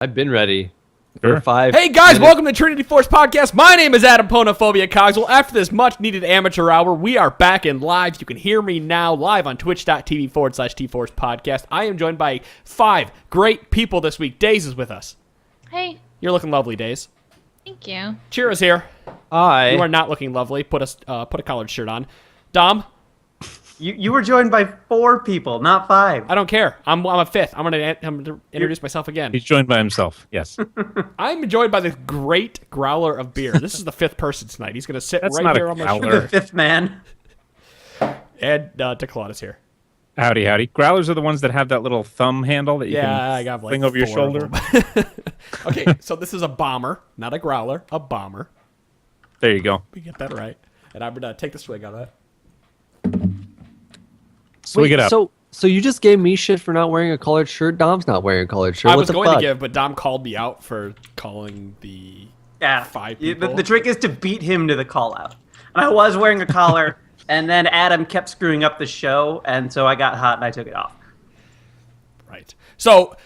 I've been ready. Sure. For 5 Hey guys, minutes. welcome to Trinity Force Podcast. My name is Adam Ponophobia Cogswell. After this much-needed amateur hour, we are back in live. You can hear me now live on twitch.tv/TForce Podcast. I am joined by 5 great people this week. Daze is with us. Hey, You're looking lovely, Daze. thank you. Chira's here. Hi. You are not looking lovely. Put a collared shirt on. Dom, You were joined by 4 people, not 5. I don't care. I'm a 5th. I'm gonna introduce myself again. He's joined by himself. Yes. I'm joined by the great growler of beer. This is the 5th person tonight. He's gonna sit That's right not a here on my growler. shoulder. The 5th man. And Declawed is here. Howdy, howdy. Growlers are the ones that have that little thumb handle that you I can got like fling over your 4 of shoulder. them. Okay, so this is a bomber, not a growler, a bomber. There you go. We get that right. And I'm gonna take the swig on that. Swig it up. So you just gave me shit for not wearing a collared shirt? Dom's not wearing a collared shirt. I what was the going fuck? to give, but Dom called me out for calling the Yeah. 5 The, people. the trick is to beat him to the call out. And I was wearing a collar, and then Adam kept screwing up the show, and so I got hot and I took it off. Right. So,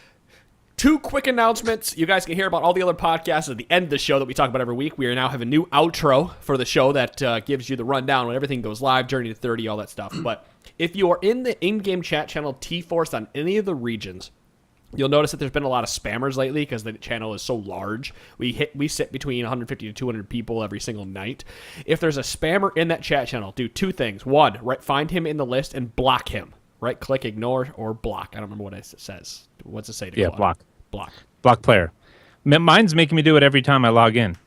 2 quick announcements. You guys can hear about all the other podcasts at the end of the show that we talk about every week. We are now have a new outro for the show that gives you the rundown when everything goes live, Journey to 30, all that stuff. But if you are in the in-game chat channel T-Force on any of the regions, you'll notice that there's been a lot of spammers lately because the channel is so large. We sit between 150 to 200 people every single night. If there's a spammer in that chat channel, do 2 things. 1, find him in the list and block him. Right click, ignore, or block. I don't remember what it says. What's it say to Yeah, Claude? block. Block. Block player. Mine's making me do it every time I log in.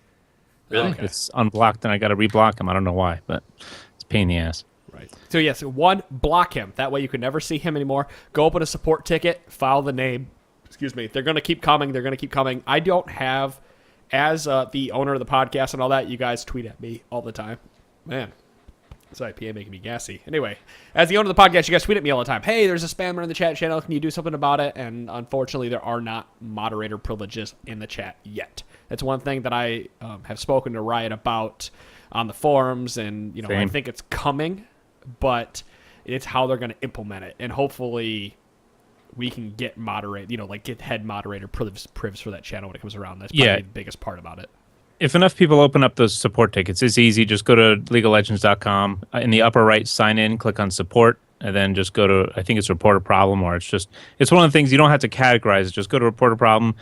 Really? Okay. It's unblocked and I got to reblock him. I don't know why, but it's a pain in the ass. Right. So yes, 1, block him. That way you can never see him anymore. Go open a support ticket, file the name. Excuse me. They're going to keep coming. They're going to keep coming. I don't have, as the owner of the podcast and all that, you guys tweet at me all the time. Man, this IPA making me gassy. Anyway, as the owner of the podcast, you guys tweet at me all the time. Hey, there's a spammer in the chat channel. Can you do something about it? And unfortunately, there are not moderator privileges in the chat yet. That's one thing that I have spoken to Riot about on the forums, and I Same. think it's coming, but it's how they're going to implement it. And hopefully we can get get head moderator privs for that channel when it comes around. That's probably the biggest part about it. If enough people open up those support tickets, it's easy. Just go to LeagueOfLegends.com. In the upper right, sign in, click on support, and then just go to, I think it's report a problem, or it's one of the things you don't have to categorize it. Just go to report a problem,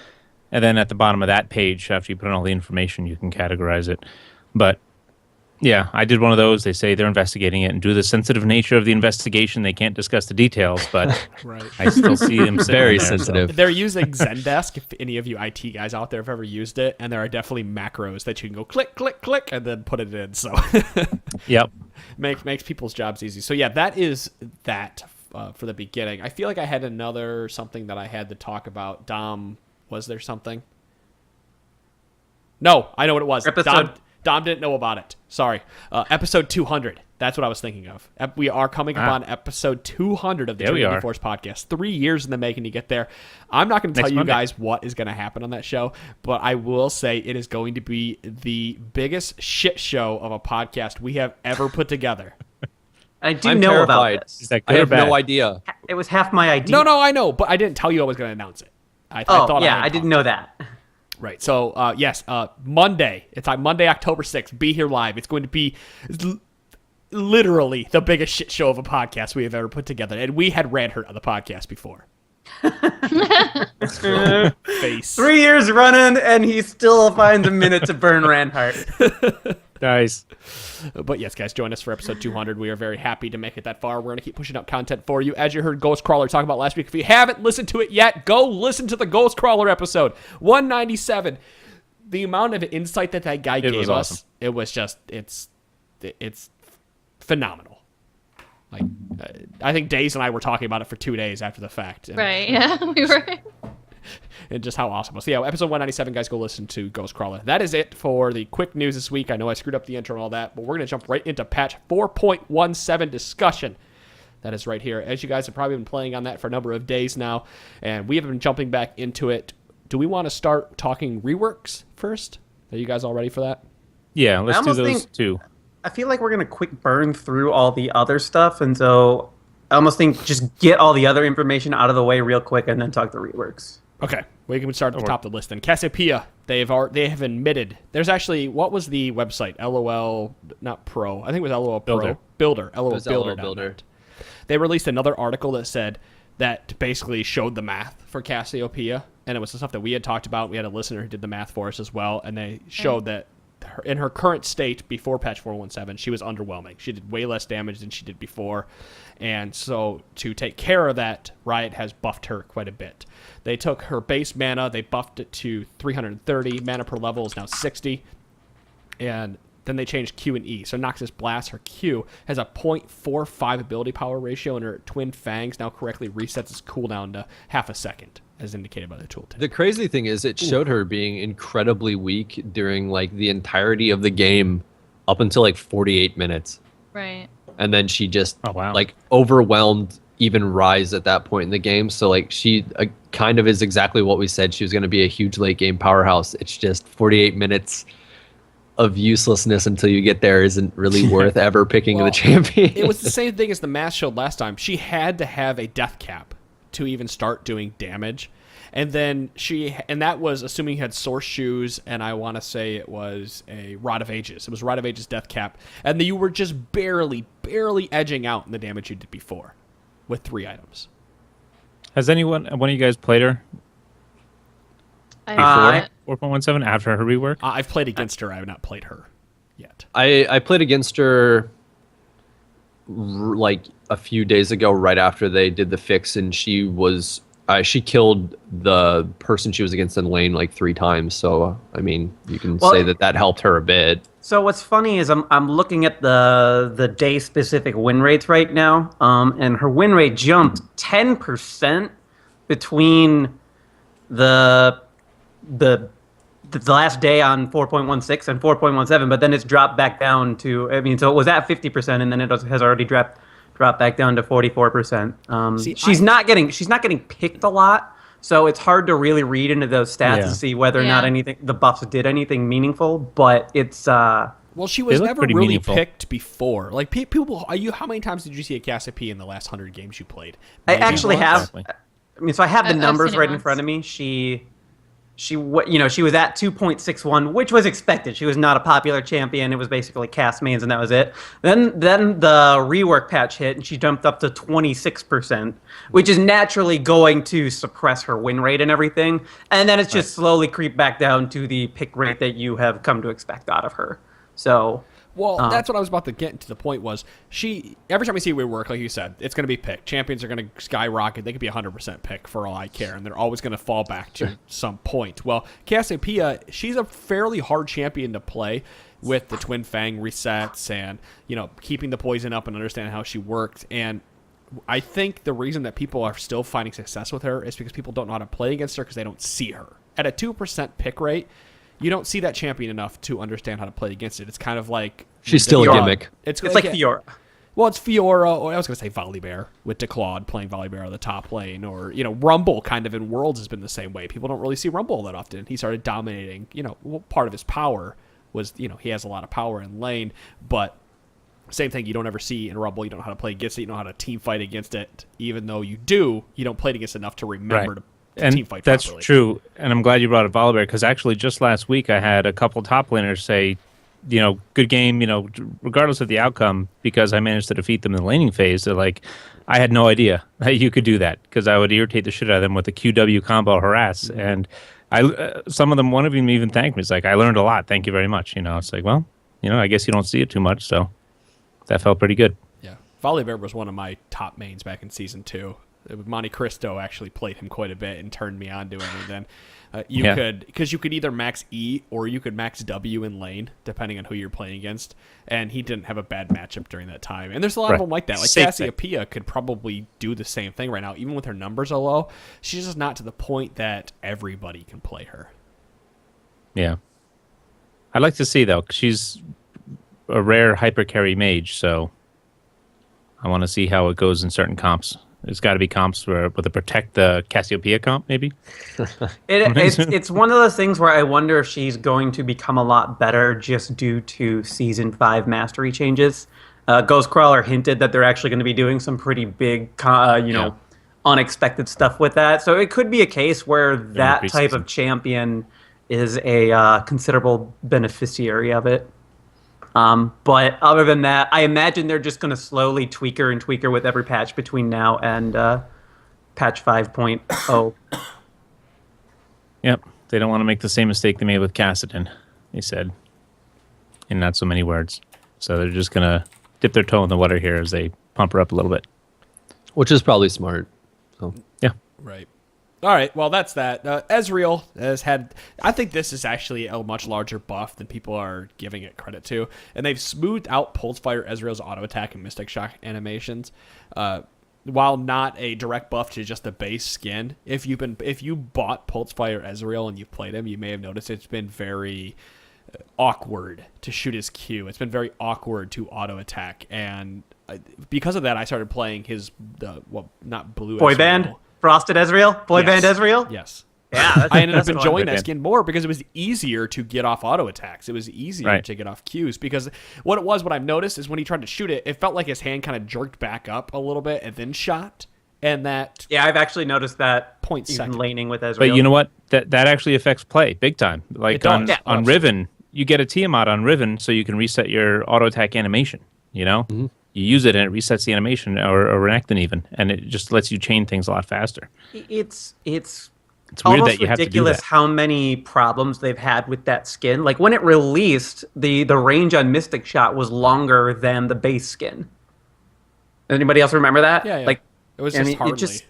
and then at the bottom of that page, after you put in all the information, you can categorize it. But yeah, I did one of those. They say they're investigating it, and due to the sensitive nature of the investigation, they can't discuss the details, but Right. I still see them sitting Very there, so- sensitive. They're using Zendesk, if any of you IT guys out there have ever used it, and there are definitely macros that you can go click, click, click, and then put it in. So Yep. makes people's jobs easy. So yeah, that is that for the beginning. I feel like I had another something that I had to talk about. Dom, was there something? No, I know what it was. Dom didn't know about it. Sorry. Episode 200. That's what I was thinking of. We are coming up on episode 200 of the Trinity Force podcast. 3 years in the making to get there. I'm not going to tell you guys what is going to happen on that show, but I will say it is going to be the biggest shit show of a podcast we have ever put together. I do I'm know terrified. about this. Is that I good or have bad? no idea. It was half my idea. No, I know, but I didn't tell you I was going to announce it. I thought I didn't know that. Right. So, yes, Monday. It's on Monday, October 6th. Be here live. It's going to be literally the biggest shit show of a podcast we have ever put together. And we had Radhurt on the podcast before. Face. 3 years running, and he still finds a minute to burn Randhart. Guys. But yes, guys, join us for episode 200. We are very happy to make it that far. We're going to keep pushing out content for you. As you heard Ghostcrawler talk about last week, if you haven't listened to it yet, go listen to the Ghostcrawler episode 197. The amount of insight that guy gave us, awesome. it was just, it's phenomenal. Like, I think Daze and I were talking about it for 2 days after the fact. And, Right, yeah, we were. and just how awesome it was. So yeah, episode 197, guys, go listen to Ghostcrawler. That is it for the quick news this week. I know I screwed up the intro and all that, but we're going to jump right into patch 4.17 discussion. That is right here. As you guys have probably been playing on that for a number of days now, and we have been jumping back into it. Do we want to start talking reworks first? Are you guys all ready for that? Yeah, let's do almost those think- two. I feel like we're going to quick burn through all the other stuff, and so I almost think just get all the other information out of the way real quick and then talk the reworks. Okay, we can start at the top of the list then. Cassiopeia, they have admitted. There's actually, what was the website? LOL, not Pro. I think it was LOL Pro. Builder. LOL was Builder. LOL Builder. They released another article that said that basically showed the math for Cassiopeia, and it was the stuff that we had talked about. We had a listener who did the math for us as well, and they showed that in her current state before patch 417, she was underwhelming. She did way less damage than she did before, and so to take care of that, Riot has buffed her quite a bit. They took her base mana, they buffed it to 330, mana per level is now 60, and then they changed Q and E. So Noxus Blast, her Q, has a 0.45 ability power ratio, and her Twin Fangs now correctly resets its cooldown to half a second, as indicated by the tooltip. The crazy thing is it showed her being incredibly weak during like the entirety of the game up until like 48 minutes. Right. And then she just wow. like overwhelmed even Rise at that point in the game. So like she kind of is exactly what we said. She was going to be a huge late game powerhouse. It's just 48 minutes of uselessness until you get there isn't really worth ever picking the champion. It was the same thing as the math showed last time. She had to have a death cap to even start doing damage. And then that was assuming you had Source Shoes, and I want to say it was a Rod of Ages. It was Rod of Ages death cap. And you were just barely edging out in the damage you did before with 3 items. Has one of you guys played her I before 4.17 after her rework? I've played against her. I have not played her yet. I played against her like a few days ago right after they did the fix, and she killed the person she was against in lane like 3 times. So I mean, you can say that helped her a bit. So what's funny is I'm looking at the day specific win rates right now, and her win rate jumped 10% between the last day on 4.16 and 4.17, but then it's dropped back down to, I mean, so it was at 50%, and then it has already dropped back down to 44%. She's not getting picked a lot, so it's hard to really read into those stats and see whether or not the buffs did anything meaningful. But it's well, she was never really meaningful. picked before. Like people, how many times did you see a Cassiopeia in the last 100 games you played? I actually have. I mean, so I have the I've numbers seen it right in once. front of me. She was at 2.61, which was expected. She was not a popular champion. It was basically cast mains, and that was it. Then the rework patch hit, and she jumped up to 26%, which is naturally going to suppress her win rate and everything. And then it's just slowly creeped back down to the pick rate that you have come to expect out of her. So... Well, that's what I was about to get to. The point was, every time we see rework, like you said, it's going to be pick. Champions are going to skyrocket. They could be 100% pick for all I care, and they're always going to fall back to some point. Well, Cassiopeia, she's a fairly hard champion to play with the Twin Fang resets and, keeping the poison up and understanding how she works. And I think the reason that people are still finding success with her is because people don't know how to play against her because they don't see her. At a 2% pick rate, you don't see that champion enough to understand how to play against it. It's kind of like... She's still a gimmick. It's like Fiora. Well, it's Fiora, or I was going to say Volibear, with DeClaude playing Volibear on the top lane, or, Rumble kind of in Worlds has been the same way. People don't really see Rumble that often. He started dominating, part of his power was, he has a lot of power in lane, but same thing, you don't ever see in Rumble. You don't know how to play against it. You don't know how to team fight against it. Even though you don't play it against enough to remember to team fight that's properly. true, and I'm glad you brought up Volibear, because actually just last week I had a couple top laners say, good game, regardless of the outcome, because I managed to defeat them in the laning phase. They're like, I had no idea that you could do that, because I would irritate the shit out of them with the QW combo harass, and some of them, one of them even thanked me. It's like, I learned a lot, thank you very much. It's like, well, I guess you don't see it too much, so that felt pretty good. Yeah, Volibear was one of my top mains back in Season 2. Monte Cristo actually played him quite a bit and turned me on to him. And then you could either max E or you could max W in lane, depending on who you're playing against. And he didn't have a bad matchup during that time. And there's a lot of them like that. Like Cassiopeia could probably do the same thing right now, even with her numbers are low. She's just not to the point that everybody can play her. Yeah. I'd like to see, though, 'cause she's a rare hyper carry mage, so I want to see how it goes in certain comps. There's got to be comps with a protect the Cassiopeia comp, maybe. It's one of those things where I wonder if she's going to become a lot better just due to Season 5 mastery changes. Ghostcrawler hinted that they're actually going to be doing some pretty big, unexpected stuff with that. So it could be a case where that type of champion is a considerable beneficiary of it. But other than that, I imagine they're just going to slowly tweak her with every patch between now and patch 5.0. Yep. They don't want to make the same mistake they made with Cassidon, they said, in not so many words. So they're just going to dip their toe in the water here as they pump her up a little bit. Which is probably smart. So yeah. Right. All right, well, that's that. Ezreal has had... I think this is actually a much larger buff than people are giving it credit to. And they've smoothed out Pulse Fire Ezreal's auto attack and Mystic Shock animations. While not a direct buff to just the base skin, if you bought Pulse Fire Ezreal and you've played him, you may have noticed it's been very awkward to shoot his Q. It's been very awkward to auto attack. And because of that, I started playing not blue Boy Ezreal. band? Frosted Ezreal? Boy band Ezreal? Yes. Yeah, I ended up that's enjoying fun. that skin more because it was easier to get off auto attacks. It was easier to get off Qs because what I've noticed is when he tried to shoot it, it felt like his hand kind of jerked back up a little bit and then shot. And that... Yeah, I've actually noticed that point even second. laning with Ezreal. But you know what? That actually affects play big time. Like on Riven, you get a Tiamat on Riven so you can reset your auto attack animation, you know? Mm-hmm. You use it and it resets the animation or Renekton even, and it just lets you chain things a lot faster. It's weird almost that you have to do ridiculous that. how many problems they've had with that skin. Like when it released, the range on Mystic Shot was longer than the base skin. Anybody else remember that? Yeah. Like it was just hardly.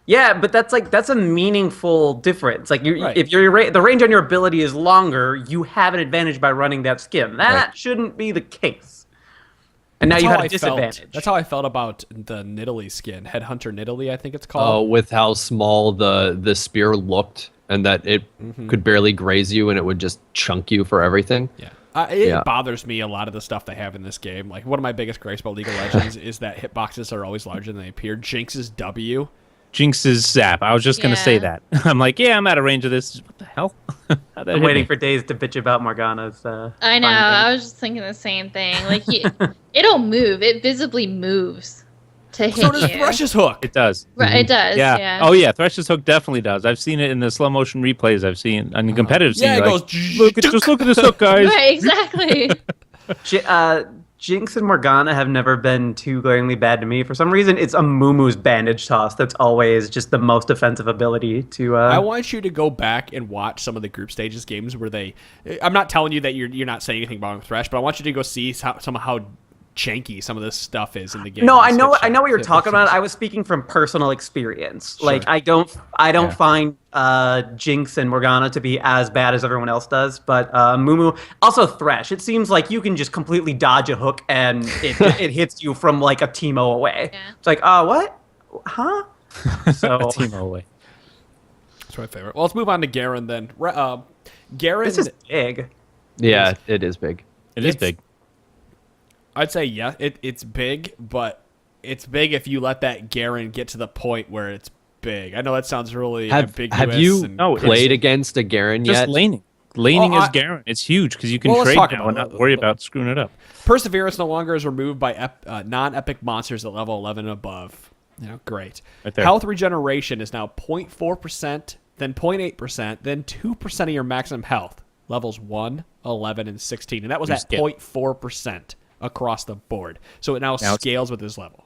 Yeah, but that's a meaningful difference. Like Right. if the range on your ability is longer, you have an advantage by running that skin. That shouldn't be the case. And now you have a disadvantage. That's how I felt about the Nidalee skin. Headhunter Nidalee, I think it's called. with how small the spear looked and that it could barely graze you and it would just chunk you for everything. Yeah. It bothers me a lot of the stuff they have in this game. Like one of my biggest gripes about League of Legends is that hitboxes are always larger than they appear. Jinx's W. Jinx's zap. I was just going to say that. I'm like, I'm out of range of this. What the hell? I'm waiting for days to bitch about Morgana's. I know. I was just thinking the same thing. Like, it'll move. It visibly moves to hit you. So does Thresh's hook. It does. Right, it does. Yeah. Oh yeah, Thresh's hook definitely does. I've seen it in the slow motion replays. I've seen on the competitive scene. Yeah, it like, goes. just look at this hook, guys. Right, exactly. Jinx and Morgana have never been too glaringly bad to me. For some reason, it's a Mumu's bandage toss that's always just the most offensive ability to... I want you to go back and watch some of the group stages games where they... I'm not telling you that you're not saying anything wrong with Thresh, but I want you to go see how janky some of this stuff is in the game. No, I know what you're talking about. I was speaking from personal experience. Sure. Like I don't find Jinx and Morgana to be as bad as everyone else does, but Mumu, also Thresh. It seems like you can just completely dodge a hook and it hits you from like a Teemo away. Yeah. It's like, what? Huh? So Teemo away. That's my favorite. Well, let's move on to Garen then. Garen. This is big. Yeah, it is big. It is big. I'd say it's big, but it's big if you let that Garen get to the point where it's big. I know that sounds really ambiguous. Have you played against a Garen yet? Just laning. Laning is Garen. It's huge because you can trade now and not worry about screwing it up. Perseverance no longer is removed by non-epic monsters at level 11 and above. Great. Right there. Health regeneration is now 0.4%, then 0.8%, then 2% of your maximum health. Levels 1, 11, and 16. And that was at 0.4%. Across the board. So it now scales with his level.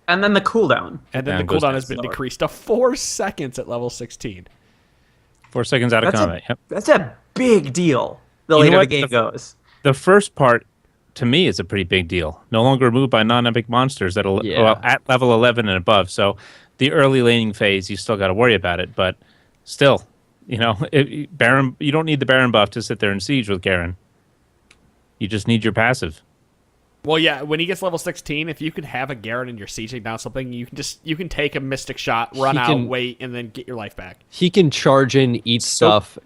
And then the cooldown. And then the cooldown has been decreased to 4 seconds at level 16. 4 seconds out of combat. Yep. That's a big deal the later the game goes. The first part, to me, is a pretty big deal. No longer removed by non-epic monsters at level 11 and above. So the early laning phase, you still got to worry about it. But still, Baron, you don't need the Baron buff to sit there and siege with Garen. You just need your passive. Well, yeah, when he gets level 16, if you can have a Garen and you're sieging down something, you can take a Mystic Shot, run out, wait, and then get your life back. He can charge in, eat stuff,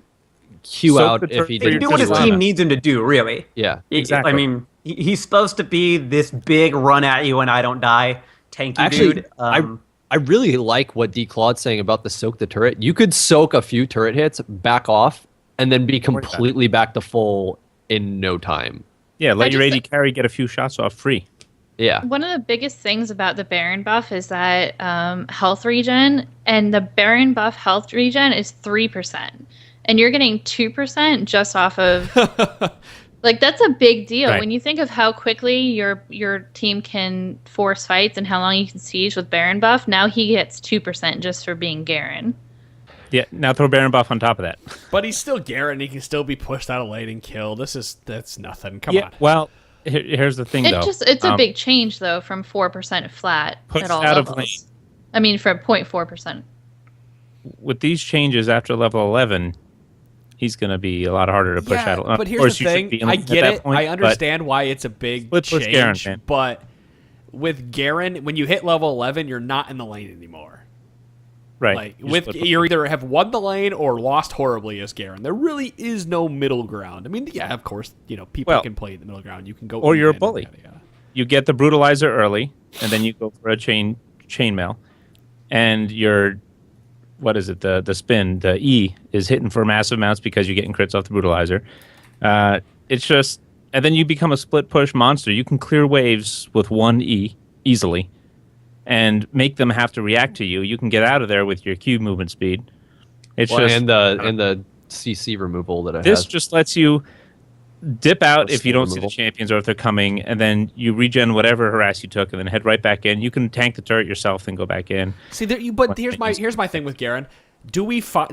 Q out if he didn't. Do what his team needs him to do, really. Yeah, exactly. I mean, he's supposed to be this big run at you and I don't die, tanky dude. I really like what D. Claude's saying about the soak the turret. You could soak a few turret hits, back off, and then be completely back to full in no time. Yeah, let your AD carry get a few shots off free. Yeah. One of the biggest things about the Baron buff is that health regen, and the Baron buff health regen is 3%. And you're getting 2% just off of... Like, that's a big deal. Right. When you think of how quickly your team can force fights and how long you can siege with Baron buff, now he gets 2% just for being Garen. Yeah, now throw Baron buff on top of that. But he's still Garen. He can still be pushed out of lane and killed. That's nothing. Come on. Well, here's the thing, though. It's a big change, though, from 4% flat Pushed at all out of levels. lane. I mean, from 0.4%. With these changes after level 11, he's going to be a lot harder to push out. But here's the thing. I get it. I understand why it's a big change. Garen, man. But with Garen, when you hit level 11, you're not in the lane anymore. Right. Like you either have won the lane or lost horribly as Garen. There really is no middle ground. I mean, yeah, of course, people can play in the middle ground. You can go, or you're a bully. You get the brutalizer early, and then you go for a chainmail, and you're, what is it? The spin, the E is hitting for massive amounts because you're getting crits off the brutalizer. It's just, and then you become a split push monster. You can clear waves with one E easily, and make them have to react to you. You can get out of there with your Q movement speed. It's and the CC removal that I this had. just lets you dip out if you don't see removal. the champions or if they're coming, and then you regen whatever harass you took, and then head right back in. You can tank the turret yourself and go back in. See, but here's my thing with Garen.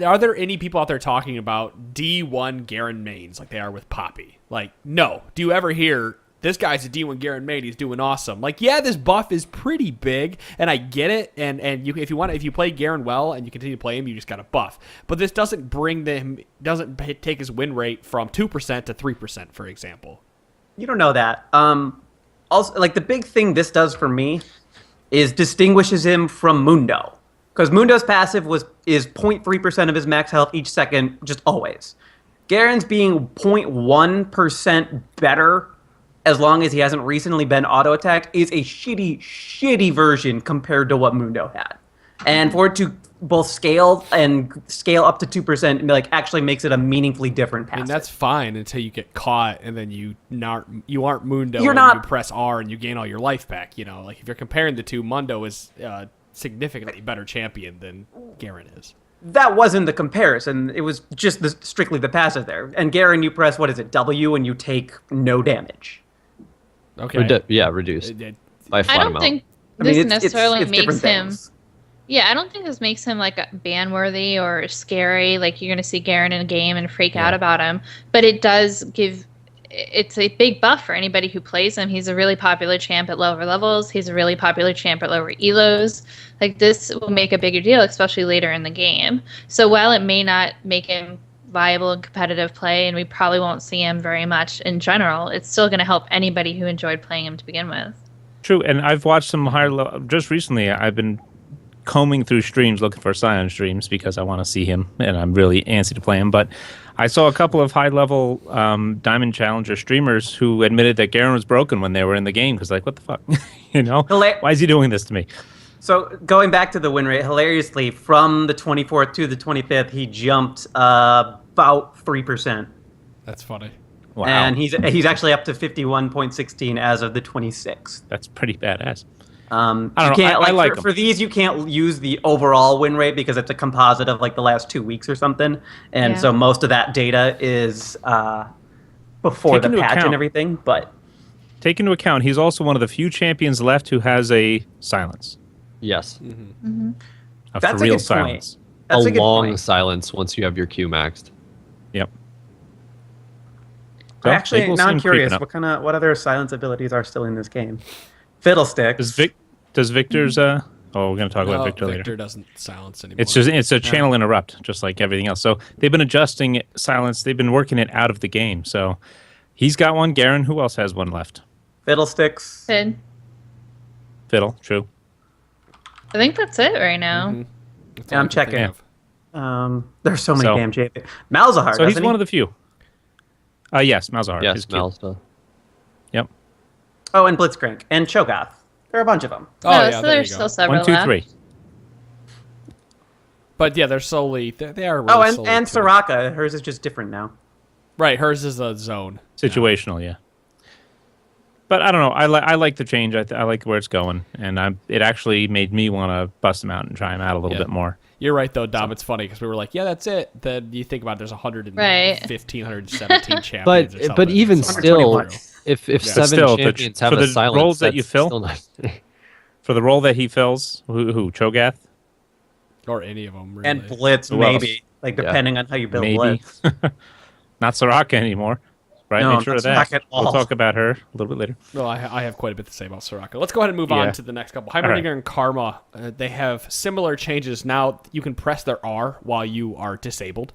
Are there any people out there talking about D1 Garen mains like they are with Poppy? Like, no. Do you ever hear, this guy's a D1 Garen main, he's doing awesome? Like, yeah, this buff is pretty big, and I get it. And if you play Garen well and you continue to play him, you just got a buff. But this doesn't take his win rate from 2% to 3%, for example. You don't know that. Also, like, the big thing this does for me is distinguishes him from Mundo. Because Mundo's passive is 0.3% of his max health each second, just always. Garen's being 0.1% better as long as he hasn't recently been auto-attacked is a shitty version compared to what Mundo had. And for it to both scale up to 2% actually makes it a meaningfully different passive. I mean, that's fine until you get caught and then you aren't Mundo. You press R and you gain all your life back. Like if you're comparing the two, Mundo is significantly better champion than Garen is. That wasn't the comparison. It was just strictly the passive there. And Garen, you press, W, and you take no damage. Okay. Reduced by a flat I don't amount. think this necessarily it's makes different him... things. Yeah, I don't think this makes him ban-worthy or scary. Like, you're going to see Garen in a game and freak out about him. But it does give... It's a big buff for anybody who plays him. He's a really popular champ at lower levels. He's a really popular champ at lower elos. Like, this will make a bigger deal, especially later in the game. So while it may not make him viable in competitive play, and we probably won't see him very much in general, it's still going to help anybody who enjoyed playing him to begin with. True, and I've watched some higher level... Just recently, I've been combing through streams looking for Scion streams because I want to see him, and I'm really antsy to play him, but I saw a couple of high-level Diamond Challenger streamers who admitted that Garen was broken when they were in the game, because, what the fuck? Why is he doing this to me? So, going back to the win rate, hilariously, from the 24th to the 25th, he jumped about 3%. That's funny. Wow. And he's actually up to 51.16 as of the 26th. That's pretty badass. I don't know. I like for these, you can't use the overall win rate because it's a composite of the last 2 weeks or something, and so most of that data is before the patch and everything. But take into account, he's also one of the few champions left who has a silence. Yes. Mm-hmm. For real silence. That's a good long point. silence once you have your Q maxed. Yep. So actually, now I'm curious, what other silence abilities are still in this game? Fiddlesticks. Does Victor's we're going to talk about Victor later. Victor doesn't silence anymore. It's a channel interrupt, just like everything else. So they've been adjusting silence. They've been working it out of the game. So he's got one. Garen, who else has one left? Fiddlesticks. Fiddle, true. I think that's it right now. Mm-hmm. Yeah, I'm checking. There's so many damn champions. Malzahar, so he's one of the few. Yes, Malzahar. Yes, Malzahar. Yep. Oh, and Blitzcrank. And Cho'Gath. There are a bunch of them. So there's still several 1, 2, left. 3. But yeah, they're solely... They are really and Soraka. Hers is just different now. Right, hers is a zone. Situational, yeah. But I don't know. I like the change. I like where it's going, and it actually made me want to bust him out and try him out a little bit more. You're right, though, Dom. It's funny because we were like, yeah, that's it. Then you think about it, there's 115, Right. 117 champions. or But even something. still, if Yeah. seven Still, champions for have the a silence, roles that you that's fill? still not. For the role that he fills, who Cho'Gath? Or any of them, really. And Blitz, Who else? maybe. Like, depending on how you build Maybe. Blitz. Not Soraka anymore. Right? No, Make sure not of that. Soraka at We'll all. talk about her a little bit later. No, I have quite a bit to say about Soraka. Let's go ahead and move on to the next couple. Heimerdinger right. and Karma, they have similar changes. Now you can press their R while you are disabled.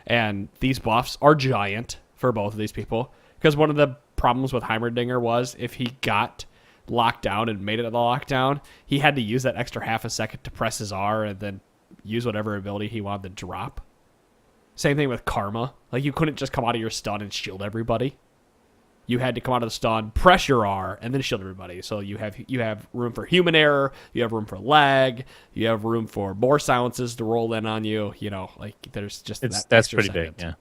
And these buffs are giant for both of these people. Because one of the problems with Heimerdinger was if he got locked down and made it to the lockdown, he had to use that extra half a second to press his R and then use whatever ability he wanted to drop. Same thing with Karma. Like, you couldn't just come out of your stun and shield everybody. You had to come out of the stun, press your R, and then shield everybody. So you have room for human error, you have room for lag, you have room for more silences to roll in on you. You know, like, there's just That's extra pretty second. big, yeah.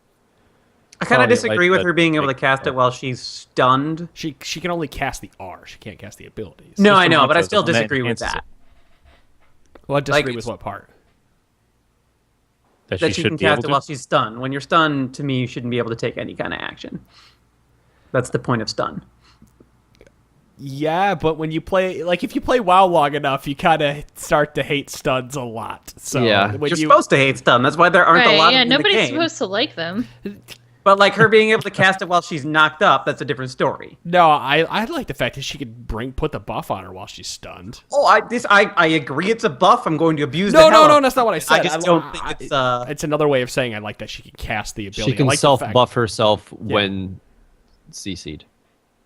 I kind of Quality of disagree life, with her being able to cast it while she's stunned. She can only cast the R. She can't cast the abilities. No, I System know, but I Hunter still is the one that disagree with enhances that. Well, I disagree like, with what part? That That she she should can be able cast it to. while she's stunned. When you're stunned, to me, you shouldn't be able to take any kind of action. That's the point of stun. Yeah, but when you play, like, if you play WoW long enough, you kind of start to hate stuns a lot. So Yeah. when You're supposed to hate stun. That's why there aren't a Right, lot yeah, of them in the nobody's game. supposed to like them. But like her being able to cast it while she's knocked up, that's a different story. No, I like the fact that she could put the buff on her while she's stunned. Oh, I agree it's a buff. I'm going to abuse No, the hell no, of that's not what I said. I just don't think it's It's another way of saying I like that she can cast the ability. She can I like the self-buff fact- herself when CC'd.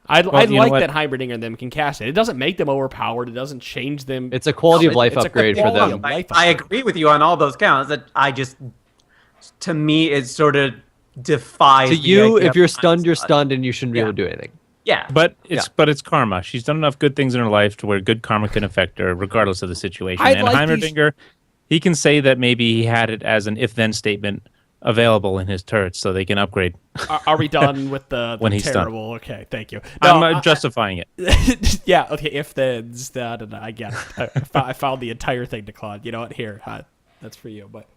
I you know like what? that Heimerdinger and them can cast it. It doesn't make them overpowered. It doesn't change them. It's a quality of life it's a upgrade for quality them. of life I upgrade. agree with you on all those counts. That I just, to me, it sort of defies To the you, idea if you're of stunned, you're stun. stunned, and you shouldn't be Yeah. able to do anything. Yeah, But it's karma. She's done enough good things in her life to where good karma can affect her, regardless of the situation. I And like Heimerdinger, he can say that maybe he had it as an if-then statement available in his turrets, so they can upgrade. Are we done with the When he's stunned. terrible? Okay, thank you. No, I'm justifying it. yeah, okay, if then, I get it. I found the entire thing to Claude. You know what? Here, that's for you. But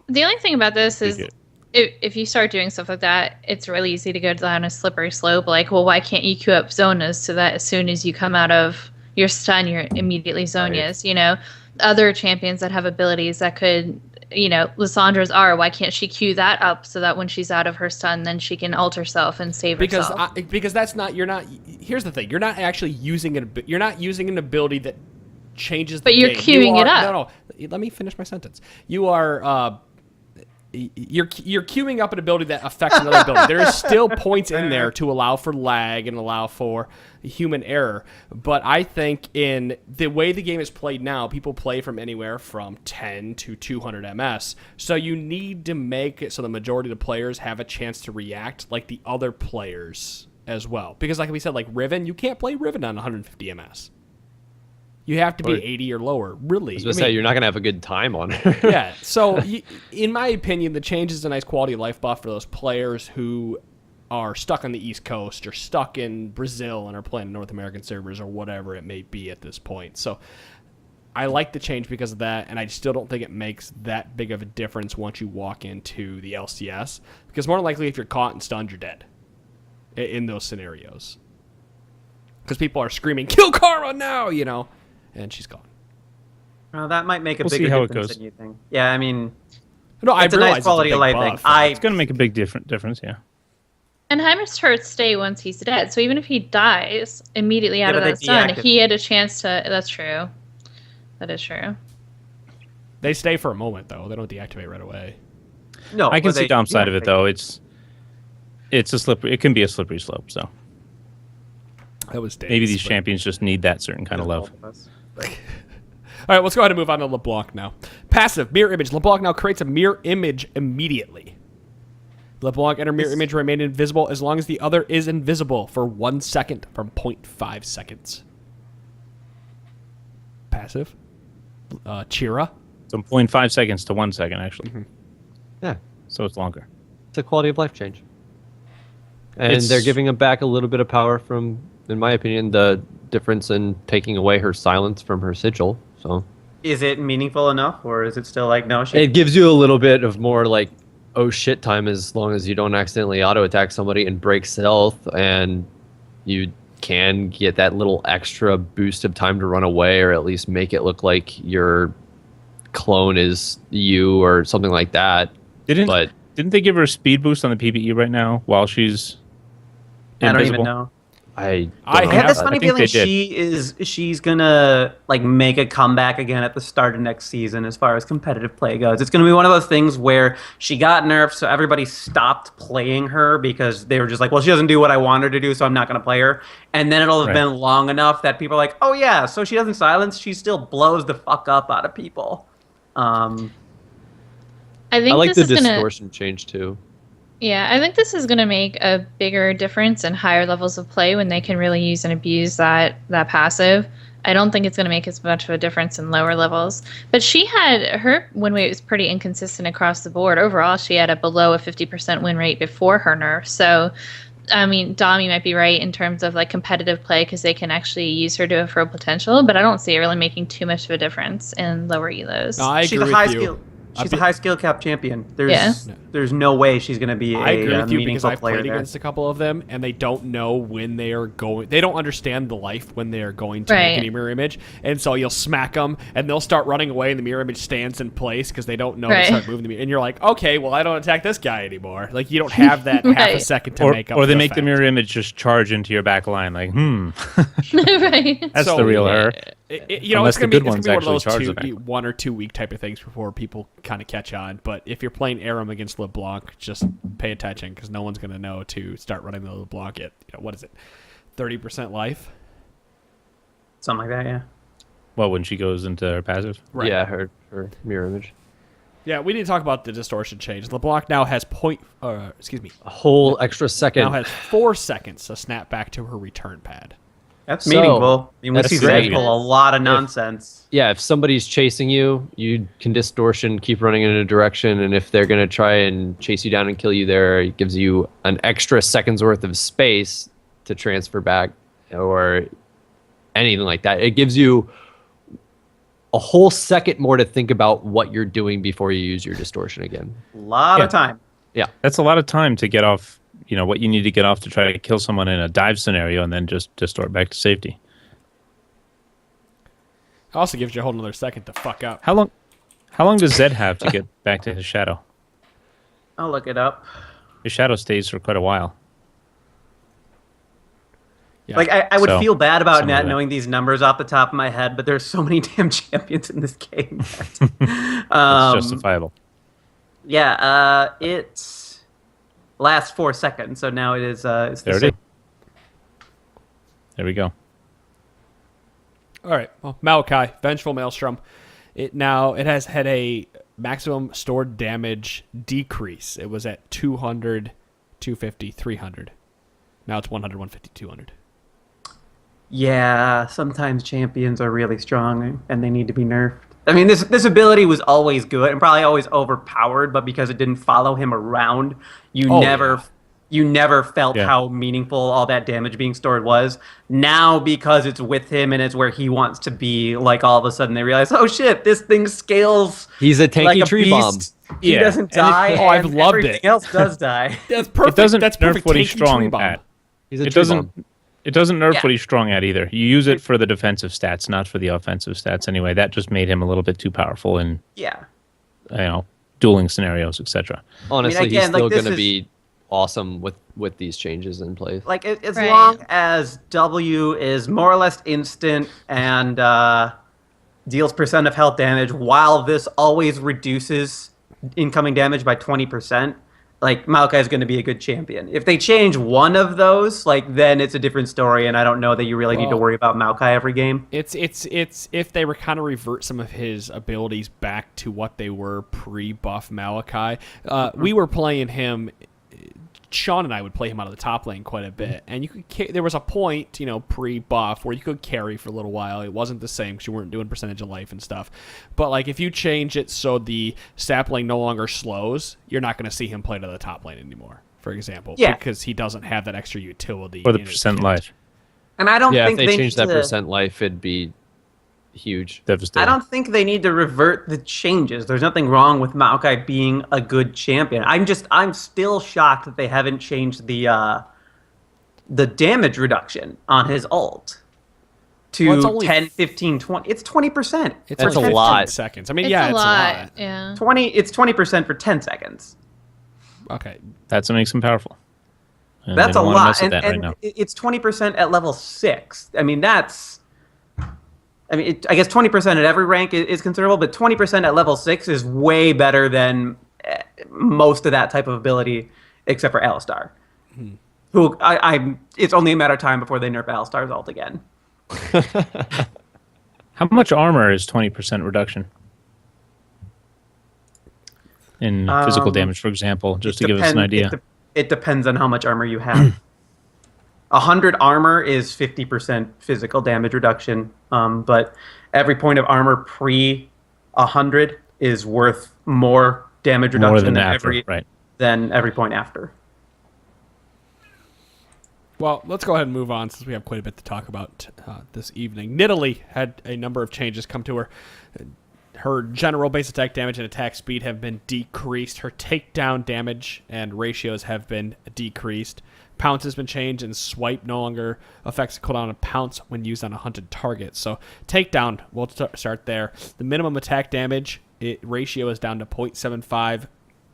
The only thing about this is good. if you start doing stuff like that, it's really easy to go down a slippery slope. Like, well, why can't you queue up Zonas so that as soon as you come out of your stun, you're immediately Zonias? You know, other champions that have abilities that could, you know, Lissandra's R, why can't she queue that up so that when she's out of her stun, then she can ult herself and save herself? Because that's not, you're not, here's the thing, you're not actually using you're not using an ability that changes the But you're game. queuing it up. No, let me finish my sentence. You are, you're queuing up an ability that affects another ability. There is still points in there to allow for lag and allow for human error. But I think in the way the game is played now, people play from anywhere from 10 to 200 MS. So you need to make it so the majority of the players have a chance to react like the other players as well. Because like we said, like Riven, you can't play Riven on 150 MS. You have to be 80 or lower, really. I was going to say, you're not going to have a good time on her. Yeah, so in my opinion, the change is a nice quality of life buff for those players who are stuck on the East Coast or stuck in Brazil and are playing North American servers or whatever it may be at this point. So I like the change because of that, and I still don't think it makes that big of a difference once you walk into the LCS, because more than likely if you're caught and stunned, you're dead in those scenarios. Because people are screaming, "Kill Karma now!" you know, and she's gone. Well, that might make a We'll bigger see how it difference goes. than you think. Yeah, I mean, No, it's I a realize nice quality it's a of big life thing. buff. It's going to make a big difference, yeah. And Heimer's turrets stay once he's dead. So even if he dies immediately out Yeah, of but that they stun, deactivate. he had a chance to. That's true. That is true. They stay for a moment though; they don't deactivate right away. no. I can but see they- Dom's side of yeah, it though. It's a slippery. It can be a slippery slope. So That was Dave's, maybe these but- champions just need that certain kind of love. All right, let's go ahead and move on to LeBlanc now. Passive, mirror image. LeBlanc now creates a mirror image immediately. LeBlanc and her mirror image remain invisible as long as the other is invisible for 1 second from 0.5 seconds. Passive. Chira. So 0.5 seconds to 1 second actually. Yeah, So it's longer. it's a quality of life change. And they're giving him back a little bit of power from, in my opinion, the difference in taking away her silence from her sigil. So, Is it meaningful enough, or is it still like no? it gives you a little bit of more like, oh shit time, as long as you don't accidentally auto attack somebody and break stealth, and you can get that little extra boost of time to run away, or at least make it look like your clone is you or something like that. Didn't they give her a speed boost on the PvE right now while she's I don't invisible? even know. I have this funny I think feeling they she's gonna like make a comeback again at the start of next season as far as competitive play goes. It's gonna be one of those things where she got nerfed, so everybody stopped playing her because they were just like, well, she doesn't do what I want her to do, so I'm not gonna play her. And then it'll have been long enough that people are like, oh yeah, so she doesn't silence, she still blows the fuck up out of people. I think I like this the is distortion change too. Yeah, I think this is going to make a bigger difference in higher levels of play when they can really use and abuse that passive. I don't think it's going to make as much of a difference in lower levels. But her win rate was pretty inconsistent across the board. Overall, she had a below a 50% win rate before her nerf. So, I mean, Dom, you might be right in terms of like competitive play because they can actually use her to her full potential. But I don't see it really making too much of a difference in lower elos. No, I agree She's a with high you. skill. She's a high skill cap champion. There's Yeah. there's no way she's going to be I agree with you because meaningful I've player played there. against a couple of them, and they don't know when they are going. They don't understand the life when they are going to make Right. a mirror image, and so you'll smack them, and they'll start running away, and the mirror image stands in place because they don't know to Right. start moving the mirror. And you're like, okay, well, I don't attack this guy anymore. Like you don't have that half a Right. second to Or, make up. or they for make the fact. mirror image just charge into your back line, like, Right. that's So, the real her. You know, Unless it's gonna the be, good it's ones gonna be one of actually those charge the back. 1 or 2 week type of things before people kind of catch on. But if you're playing Aram against LeBlanc, just pay attention because no one's gonna know to start running the LeBlanc at what is it, 30% life. Something like that, yeah. Well, when she goes into her passive. Right. Yeah, her mirror image. Yeah, we need to talk about the distortion change. LeBlanc now has A whole extra second. now has 4 seconds to snap back to her return pad. That's So, meaningful. I mean, we that's see great. Zed pull a lot of nonsense. Yeah, if somebody's chasing you, you can distortion, keep running in a direction, and if they're going to try and chase you down and kill you there, it gives you an extra second's worth of space to transfer back or anything like that. It gives you a whole second more to think about what you're doing before you use your distortion again. A lot Yeah. of time. Yeah. That's a lot of time to get off, what you need to get off to try to kill someone in a dive scenario and then just distort back to safety. It also gives you a whole another second to fuck up. How long does Zed have to get back to his shadow? I'll look it up. His shadow stays for quite a while. Yeah. Like I would So, feel bad about some of not that. knowing these numbers off the top of my head, but there's so many damn champions in this game. It's justifiable. Yeah, it lasts 4 seconds, so now it is. It's the There it same. is. There we go. All right. Well, Maokai, Vengeful Maelstrom. It has had a maximum stored damage decrease. It was at 200, 250, 300. Now it's 100, 150, 200. Yeah, sometimes champions are really strong and they need to be nerfed. I mean, this ability was always good and probably always overpowered, but because it didn't follow him around, you never felt Yeah. how meaningful all that damage being stored was. Now, because it's with him and it's where he wants to be, like all of a sudden they realize, oh shit, this thing scales He's a tanky like a tree beast. bomb. He Yeah. doesn't die. Oh, I've and loved everything it. else does die. That's perfect. It doesn't That's nerf perfect. what he's Tanky tree strong bomb. at. He's a It tree doesn't. bomb. It doesn't nerf Yeah. what he's strong at either. You use it for the defensive stats, not for the offensive stats. Anyway, that just made him a little bit too powerful in Yeah. dueling scenarios, etc. Honestly, again, he's still like, this going to is- be awesome with these changes in place. Like as Right. long as W is more or less instant and deals percent of health damage, while this always reduces incoming damage by 20%, like Maokai is going to be a good champion. If they change one of those, like then it's a different story, and I don't know that you really need to Well- worry about Maokai every game. It's if they were kind of revert some of his abilities back to what they were pre-buff Maokai. We were playing him. Sean and I would play him out of the top lane quite a bit, and you could. There was a point, pre-buff where you could carry for a little while. It wasn't the same because you weren't doing percentage of life and stuff. But like if you change it so the sapling no longer slows, you're not going to see him play to the top lane anymore for example, Yeah. because he doesn't have that extra utility. Or the in his percent kit. life. And I don't Yeah, think if they need changed that to- percent life, it'd be huge. Devastating. I don't think they need to revert the changes. There's nothing wrong with Maokai being a good champion. I'm still shocked that they haven't changed the damage reduction on his ult to Well, it's only 10, 15, 20. It's 20%. It's That's for a 15 lot. seconds. I mean, It's yeah, a it's lot. a lot. Yeah. 20. It's 20% for 10 seconds. Okay. That's what makes him powerful. And That's they a don't wanna lot, mess with and, that and right now. it's 20% at level 6. I mean, I guess 20% at every rank is considerable, but 20% at level 6 is way better than most of that type of ability, except for Alistar, who it's only a matter of time before they nerf Alistar's ult again. How much armor is 20% reduction in physical damage, for example, just to give us an idea? It depends on how much armor you have. 100 armor is 50% physical damage reduction, but every point of armor pre 100 is worth more damage reduction More than after, right? than every point after. Well, let's go ahead and move on since we have quite a bit to talk about this evening. Nidalee had a number of changes come to her. Her general base attack damage and attack speed have been decreased. Her takedown damage and ratios have been decreased. Pounce has been changed, and swipe no longer affects the cooldown of pounce when used on a hunted target. So takedown, we'll start there. The minimum attack damage ratio is down to 0.75.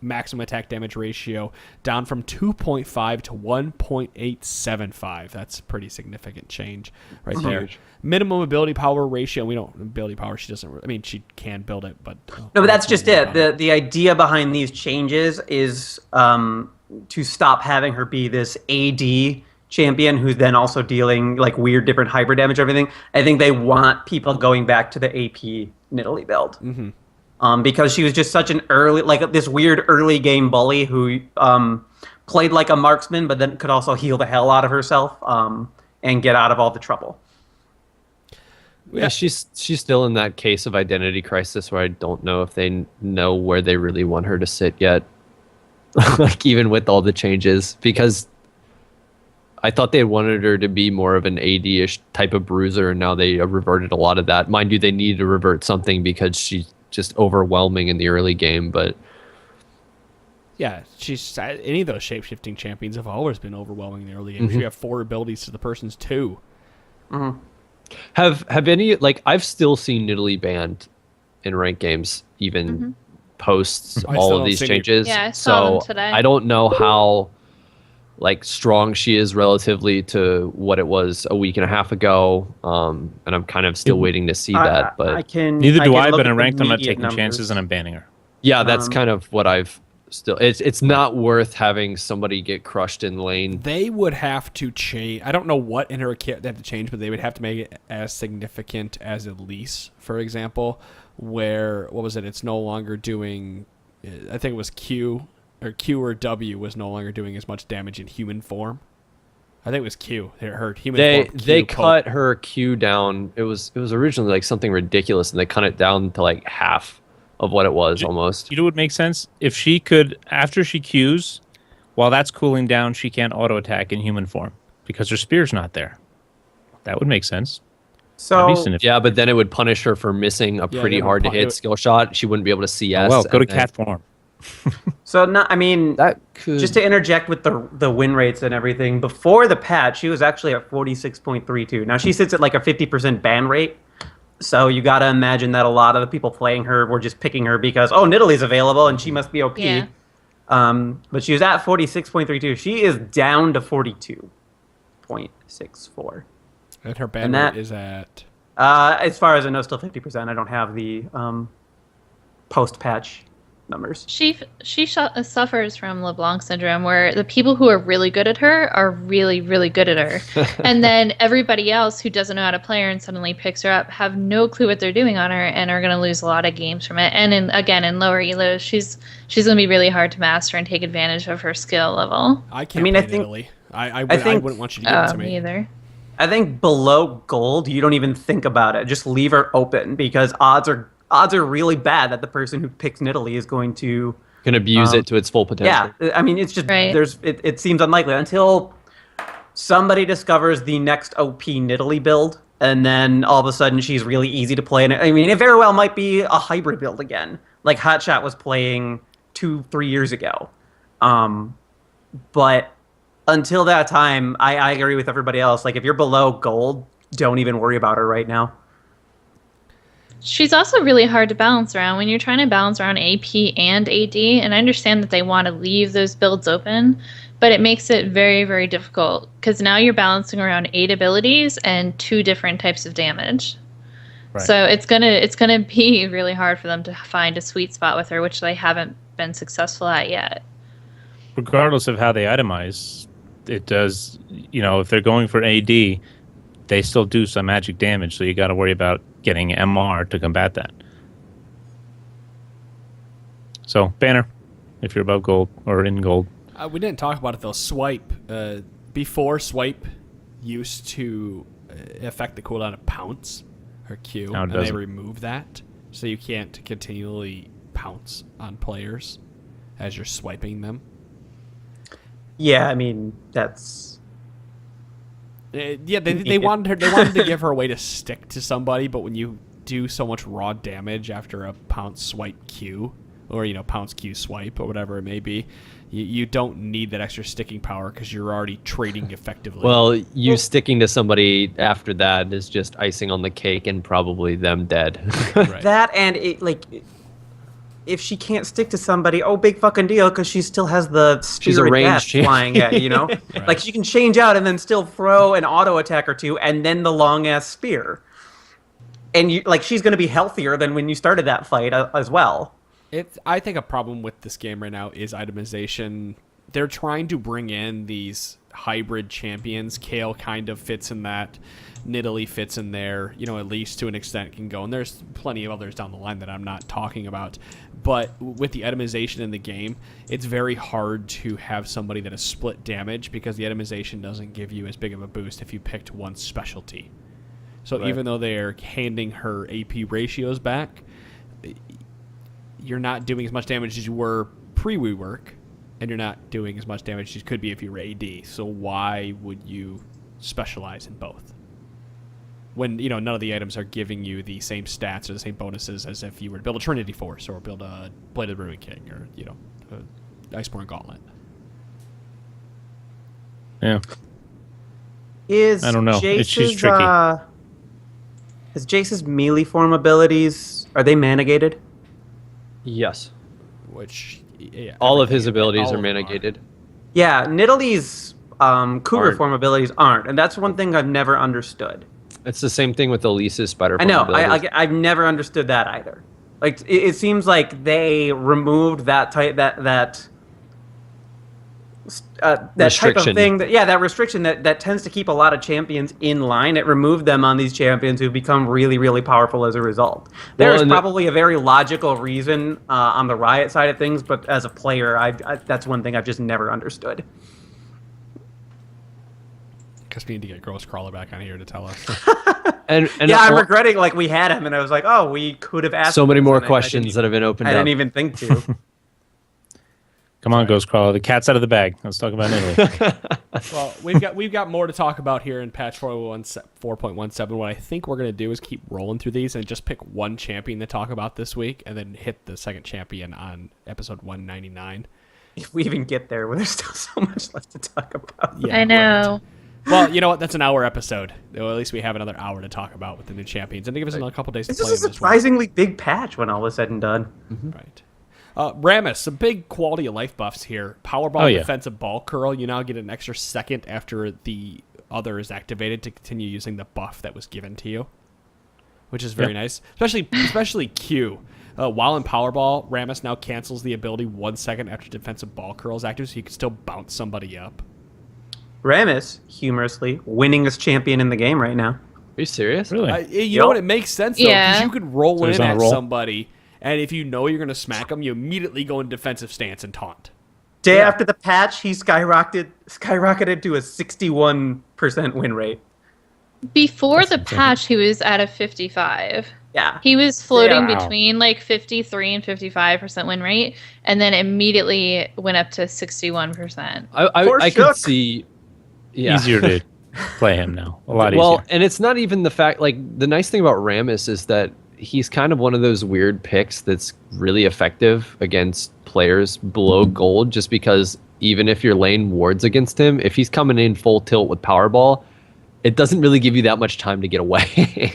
Maximum attack damage ratio down from 2.5 to 1.875. That's a pretty significant change right there. Minimum ability power ratio. We don't ability power. She doesn't. I mean, she can build it, but No, but that's just it. The idea behind these changes is to stop having her be this AD champion who's then also dealing like weird different hyper damage and everything. I think they want people going back to the AP Nidalee build. Because she was just such an early, like this weird early game bully who played like a marksman, but then could also heal the hell out of herself and get out of all the trouble. Yeah, she's still in that case of identity crisis where I don't know if they know where they really want her to sit yet. Like even with all the changes, because I thought they wanted her to be more of an AD-ish type of bruiser, and now they reverted a lot of that. Mind you, they needed to revert something because she's just overwhelming in the early game, but yeah, she's any of those shape-shifting champions have always been overwhelming in the early game. You have 4 abilities to the person's 2. have any, like, I've still seen Nidalee banned in ranked games even post I all still of don't these see any. changes. Yeah, I saw them So today. I don't know how like strong she is relatively to what it was a week and a half ago, and I'm kind of still waiting to see that. But Neither do I, look but at in the ranked, I'm not immediate taking chances numbers. and I'm banning her. yeah, that's kind of what I've still. It's not worth having somebody get crushed in lane. They would have to change. I don't know what in her kit they have to change, but they would have to make it as significant as Elise, for example, where, what was it? It's no longer doing, I think it was Q or W was no longer doing as much damage in human form. I think it was Q. Her human form. They cut her Q down. It was originally like something ridiculous, and they cut it down to like half of what it was almost. You know what would make sense? If she could, after she Qs, while that's cooling down, she can't auto attack in human form because her spear's not there. That would make sense. So That'd be significant. Yeah, but then it would punish her for missing a Yeah, pretty it would hard to pu- it hit would- skill shot. She wouldn't be able to CS. Well, go to and then- cat form. So no, I mean, That could just to interject with the win rates and everything, before the patch, she was actually at 46.32. Now she sits at like a 50% ban rate. So you got to imagine that a lot of the people playing her were just picking her because, oh, Nidalee's available and she must be OP. Yeah. But she was at 46.32. She is down to 42.64. And her ban and that- rate is at. As far as I know, still 50%. I don't have the post-patch numbers. She suffers from LeBlanc syndrome, where the people who are really good at her are really, really good at her. And then everybody else who doesn't know how to play her and suddenly picks her up have no clue what they're doing on her and are going to lose a lot of games from it. And in lower elos, she's going to be really hard to master and take advantage of her skill level. I can't mean, I play think- Nidalee. I think- wouldn't want you to give it to Me me. either. I think below gold, you don't even think about it. Just leave her open because odds are really bad that the person who picks Nidalee is going to Can abuse it to its full potential. Yeah, I mean, it's just Right. it seems unlikely until somebody discovers the next OP Nidalee build, and then all of a sudden she's really easy to play. And I mean, it very well might be a hybrid build again, like Hotshot was playing 2-3 years ago. But until that time, I agree with everybody else. Like, if you're below gold, don't even worry about her right now. She's also really hard to balance around when you're trying to balance around AP and AD. And I understand that they want to leave those builds open, but it makes it very, very difficult because now you're balancing around 8 abilities and 2 different types of damage. Right. So it's gonna be really hard for them to find a sweet spot with her, which they haven't been successful at yet. Regardless of how they itemize, it does. If they're going for AD, they still do some magic damage. So you got to worry about getting MR to combat that. So banner, if you're above gold or in gold. We didn't talk about it though. Swipe. Before swipe used to affect the cooldown of pounce or Q, Now it and they doesn't. removed that, so you can't continually pounce on players as you're swiping them. Yeah, I mean, that's... Yeah, they wanted to give her a way to stick to somebody, but when you do so much raw damage after a pounce swipe Q, or pounce Q swipe or whatever it may be, you don't need that extra sticking power because you're already trading effectively. Well, you sticking to somebody after that is just icing on the cake and probably them dead. Right. That and if she can't stick to somebody, big fucking deal, because she still has the She's a spirit ranged death champion. flying at you, Right. Like, she can change out and then still throw an auto attack or two, and then the long ass spear. And she's going to be healthier than when you started that fight as well. I think a problem with this game right now is itemization. They're trying to bring in these hybrid champions. Kale kind of fits in that. Nidalee fits in there, at least to an extent can go. And there's plenty of others down the line that I'm not talking about. But with the itemization in the game, it's very hard to have somebody that is split damage because the itemization doesn't give you as big of a boost if you picked one specialty. So Right. even though they're handing her AP ratios back, you're not doing as much damage as you were pre-rework, and you're not doing as much damage as you could be if you were AD. So why would you specialize in both? When, none of the items are giving you the same stats or the same bonuses as if you were to build a Trinity Force or build a Bladed Ruin King or, a Iceborne Gauntlet. Yeah. I don't know. She's tricky. Is Jace's melee form abilities, are they mana-gated? Yes. Which, yeah, All of his everything- abilities all are of them mana-gated. Yeah, Nidalee's cougar Aren't. form abilities aren't, and that's one thing I've never understood. It's the same thing with Elise's spider I form know, abilities. I've never understood that either. Like, it seems like they removed that type that type of Restriction. thing. That restriction that tends to keep a lot of champions in line. It removed them on these champions who become really, really powerful as a result. There's and probably a very logical reason on the Riot side of things, but as a player, I that's one thing I've just never understood. Guess we need to get Gross Crawler back on here to tell us. And Yeah, I'm regretting we had him, and I was like, oh, we could have asked so many this, more and I questions didn't that have been opened I up. didn't even think to. Come on, Ghostcrawler. The cat's out of the bag. Let's talk about Italy. Well, we've got more to talk about here in patch 4.17. What I think we're gonna do is keep rolling through these and just pick one champion to talk about this week, and then hit the second champion on episode 199. If we even get there, there's still so much left to talk about. Yeah, I know. Well, you know what? That's an hour episode. Well, at least we have another hour to talk about with the new champions, and to give us another couple days to This play is a them as well. surprisingly big patch when all is said and done. Right. Rammus, some big quality of life buffs here. Powerball, Oh, yeah. defensive ball curl. You now get an extra second after the other is activated to continue using the buff that was given to you, which is very nice. Especially Q. While in Powerball, Rammus now cancels the ability 1 second after defensive ball curl is active, so you can still bounce somebody up. Rammus, humorously, winningest champion in the game right now. Are you serious? Really? You know what? It makes sense, though, because Yeah. you could roll So he's in on a at roll? somebody, and if you know you're going to smack them, you immediately go in defensive stance and taunt. Day after the patch, he skyrocketed to a 61% win rate. Before That's the insane. patch, he was at a 55. Yeah. He was floating Wow. between like 53 and 55% win rate, and then immediately went up to 61%. Poor I could Shook. see. Yeah. Easier to play him now. A lot Well, easier. and it's not even the fact, like, the nice thing about Rammus is that he's kind of one of those weird picks that's really effective against players below gold, just because even if your lane wards against him, if he's coming in full tilt with Powerball, it doesn't really give you that much time to get away.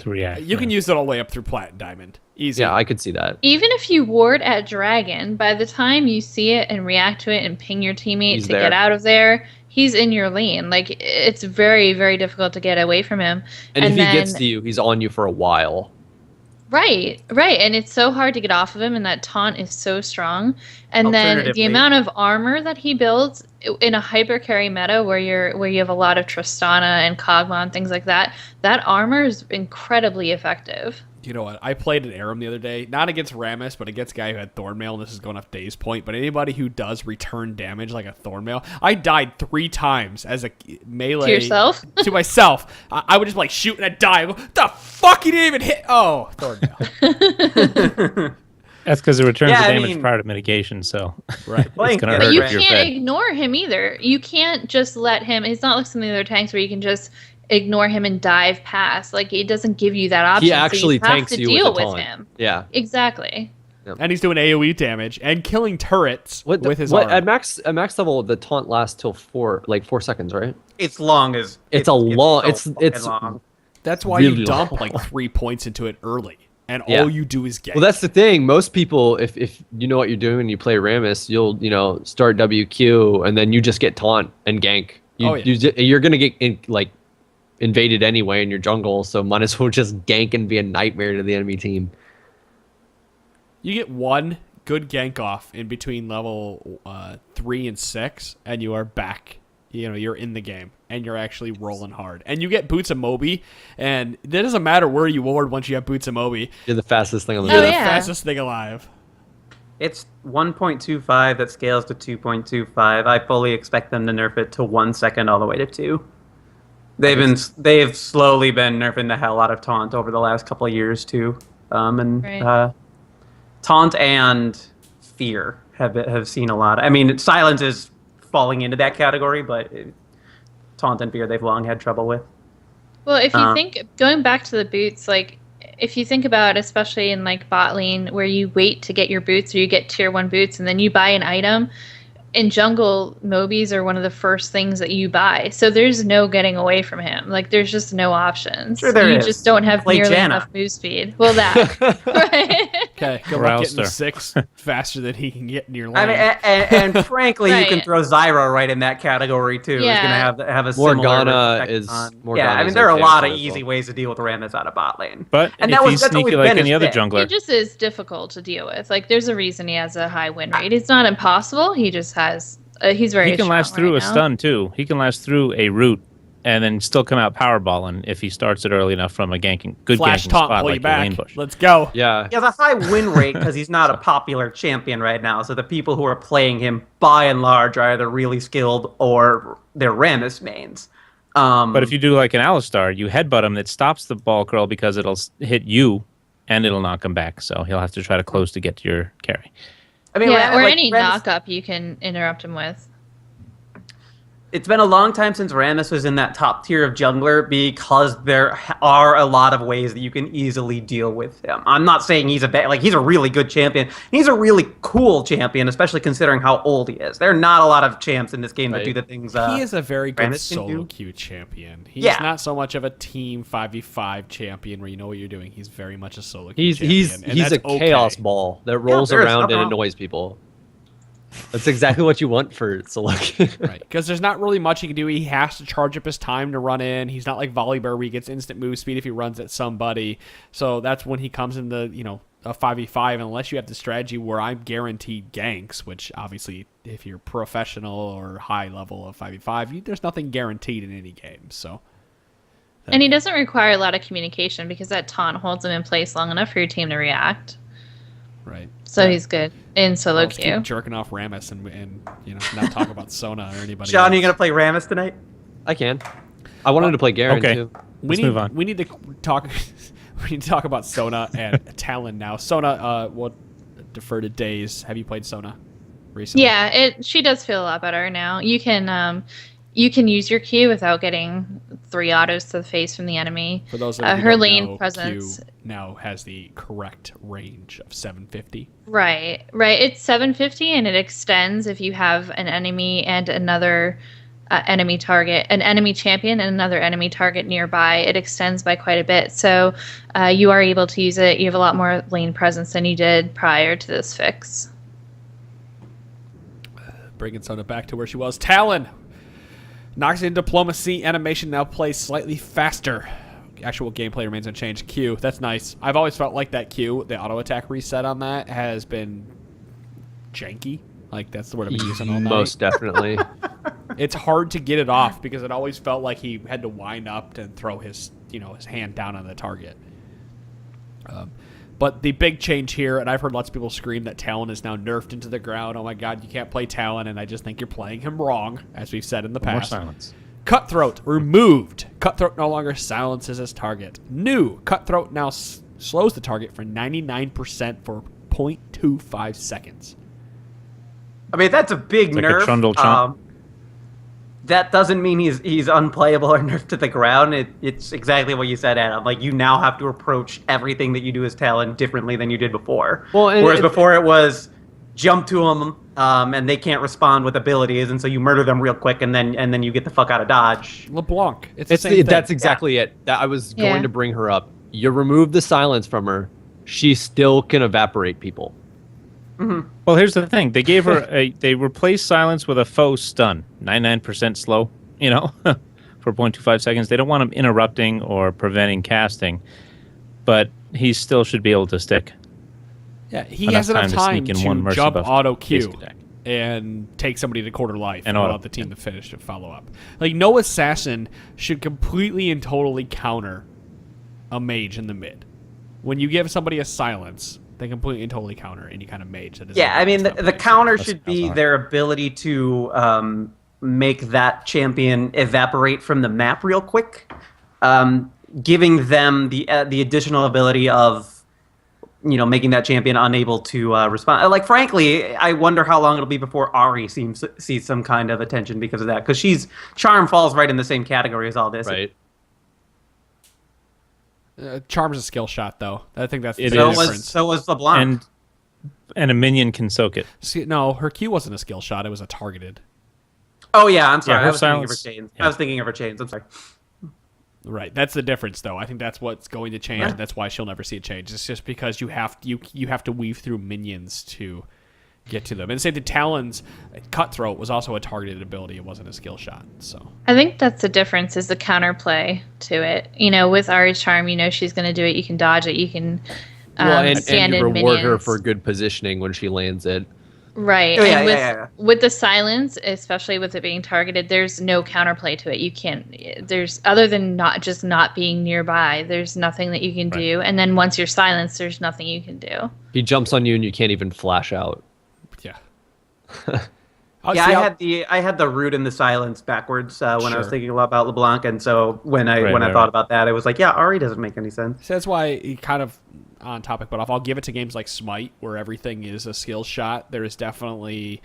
To react. You can use it all the way up through Plat and Diamond. Easy. Yeah, I could see that. Even if you ward at Dragon, by the time you see it and react to it and ping your teammate He's to there. get out of there, he's in your lane. Like, it's very, very difficult to get away from him. And if then, he gets to you, he's on you for a while. Right. And it's so hard to get off of him, and that taunt is so strong. And then the Alternatively- amount of armor that he builds in a hyper carry meta where you have a lot of Tristana and Kog'Maw and things like that, that armor is incredibly effective. You know what? I played an Aram the other day, not against Rammus, but against a guy who had Thornmail, and this is going off Dave's point, but anybody who does return damage like a Thornmail, I died 3 times as a melee. To yourself? To myself. I would just like shoot and I'd die. I go, the fuck, he didn't even hit. Oh, Thornmail. That's because it returns Yeah, the I damage mean- prior to mitigation, so Right. it's Blank, gonna yeah. hurt But you if you're can't fed. ignore him either. You can't just let him. It's not like some of the other tanks where you can just ignore him and dive past. Like, it doesn't give you that option. He actually so you have tanks to you deal with a with taunt. him. Yeah. Exactly. And he's doing AoE damage and killing turrets with his what arm. at max level the taunt lasts till 4 seconds, right? It's long as It's a long- so it's- fucking it's- long. That's why really you dump long. like 3 points into it early, and Yeah. all you do is get. Well, that's the thing. Most people, if you know what you're doing and you play Rammus, you'll start WQ and then you just get taunt and gank. You're gonna get invaded anyway in your jungle, so might as well just gank and be a nightmare to the enemy team. You get one good gank off in between level 3 and 6, and you are back. You're in the game, and you're actually rolling hard. And you get Boots of Moby, and it doesn't matter where you ward once you have Boots of Moby. You're the fastest thing on the You're Oh, the map. yeah. fastest thing alive. It's 1.25 that scales to 2.25. I fully expect them to nerf it to 1 second all the way to 2. They've slowly been nerfing the hell out of taunt over the last couple of years too, Right. Taunt and fear have seen a lot. I mean, silence is falling into that category, but taunt and fear they've long had trouble with. Well, if you think, going back to the boots, like, if you think about, especially in like bot lane, where you wait to get your boots or you get tier 1 boots and then you buy an item, in jungle, Mobies are one of the first things that you buy. So there's no getting away from him. Like, there's just no options. Sure there you is. just don't have Play nearly Janna. enough move speed. Well, that. Right. Okay, good Or luck getting to Alistair. 6 faster than he can get in your lane. I mean, and frankly, you can Right. throw Zyro right in that category too. He's Yeah. gonna have a similar Morgana effect is- on- Morgana yeah, I mean, is there are a okay lot of as well. easy ways to deal with Rammus out of bot lane. But And if that was- he's that's sneaky always like been any his other thing. jungler, He just is difficult to deal with. Like, there's a reason he has a high win rate. It's not impossible. He just has. He's very. he can last strong through right a now. stun too. He can last through a root and then still come out powerballing if he starts it early enough from a good Flash ganking taunt, spot pull like you your back. lane bush. Let's go. Yeah. He has a high win rate because he's not a popular champion right now. So the people who are playing him, by and large, are either really skilled or they're Rammus mains. But if you do like an Alistar, you headbutt him, it stops the ball curl because it'll hit you and it'll knock him back. So he'll have to try to close to get to your carry. I mean, Yeah, or like, any Rammus- knock up you can interrupt him with. It's been a long time since Rammus was in that top tier of jungler because there are a lot of ways that you can easily deal with him. I'm not saying he's he's a really good champion. He's a really cool champion, especially considering how old he is. There are not a lot of champs in this game that Right. do the things. He is a very good Rammus can solo do. queue champion. He's Yeah. not so much of a team 5v5 champion where you know what you're doing. He's very much a solo queue He's champion. and he's a that's okay. chaos ball that rolls there is around nothing and wrong. annoys people. That's exactly what you want for Soloki. Right, because there's not really much he can do. He has to charge up his time to run in. He's not like Volibear where he gets instant move speed if he runs at somebody. So that's when he comes into, a 5v5, unless you have the strategy where I'm guaranteed ganks, which obviously if you're professional or high level of 5v5, there's nothing guaranteed in any game. So And he doesn't require a lot of communication because that taunt holds him in place long enough for your team to react. right. So he's good in solo Let's queue. keep jerking off Rammus and not talk about Sona or anybody Sean, else. you gonna play Rammus tonight? I can. I wanted to play Garen Okay. too. We Let's need, move on. We need to talk. we need to talk about Sona and Talon now. Sona, what defer to days? Have you played Sona recently? Yeah, she does feel a lot better now. You can use your Q without getting 3 autos to the face from the enemy. For those of you who her don't lane know, presence Q now has the correct range of 750. Right. It's 750, and it extends if you have an enemy and another enemy target, an enemy champion and another enemy target nearby. It extends by quite a bit, so you are able to use it. You have a lot more lane presence than you did prior to this fix. Bringing Sona back to where she was. Talon! Noxian Diplomacy animation now plays slightly faster. Actual gameplay remains unchanged. Q, that's nice. I've always felt like that Q, the auto attack reset on that, has been janky. Like, that's the word I've been using all night. Most definitely. It's hard to get it off because it always felt like he had to wind up and throw his hand down on the target. But the big change here, and I've heard lots of people scream that Talon is now nerfed into the ground. Oh my god, you can't play Talon, and I just think you're playing him wrong, as we've said in the past. More silence. Cutthroat removed. Cutthroat no longer silences his target. New. Cutthroat now slows the target for 99% for 0.25 seconds. I mean, that's a big Like nerf. a trundle chomp. That doesn't mean he's unplayable or nerfed to the ground. It's exactly what you said, Adam. Like, you now have to approach everything that you do as Talon differently than you did before. Well, whereas before it was jump to them, and they can't respond with abilities, and so you murder them real quick, and then you get the fuck out of dodge. LeBlanc. It's the same thing. That's exactly it. I was going to bring her up. You remove the silence from her, she still can evaporate people. Mm-hmm. Well, here's the thing. They gave her they replaced silence with a faux stun. 99% slow, for 0.25 seconds. They don't want him interrupting or preventing casting, but he still should be able to stick. Yeah, he has enough time to jump auto Q attack and take somebody to quarter life and allow the team to finish to follow up. Like, no assassin should completely and totally counter a mage in the mid. When you give somebody a silence, they completely and totally counter any kind of mage. That yeah, I mean, the counter should be their ability to make that champion evaporate from the map real quick, giving them the additional ability of making that champion unable to respond. Like, frankly, I wonder how long it'll be before Ahri sees some kind of attention because of that, because Charm falls right in the same category as all this. Right. Charm's a skill shot, though. I think that's the difference. So was LeBlanc. And a minion can soak it. See, no, her Q wasn't a skill shot. It was a targeted. Oh, yeah, I'm sorry. Yeah, I was thinking of her chains. Yeah. I was thinking of her chains. I'm sorry. Right. That's the difference, though. I think that's what's going to change, and that's why she'll never see a change. It's just because you have to weave through minions to get to them. And say the Talon's Cutthroat was also a targeted ability. It wasn't a skill shot. So I think that's the difference, is the counterplay to it. With Ahri's Charm, she's going to do it. You can dodge it. You can stand and you in reward minions. her for good positioning when she lands it. Right. Oh, yeah, and with the silence, especially with it being targeted, there's no counterplay to it. You can't, there's, other than not being nearby, there's nothing that you can do. And then once you're silenced, there's nothing you can do. He jumps on you and you can't even flash out. Yeah. I had the root and the silence backwards when I was thinking a lot about LeBlanc, and so when I thought about that, I was like, yeah, Ahri doesn't make any sense. So that's why he kind of on topic, but I'll give it to games like Smite, where everything is a skill shot. There is definitely,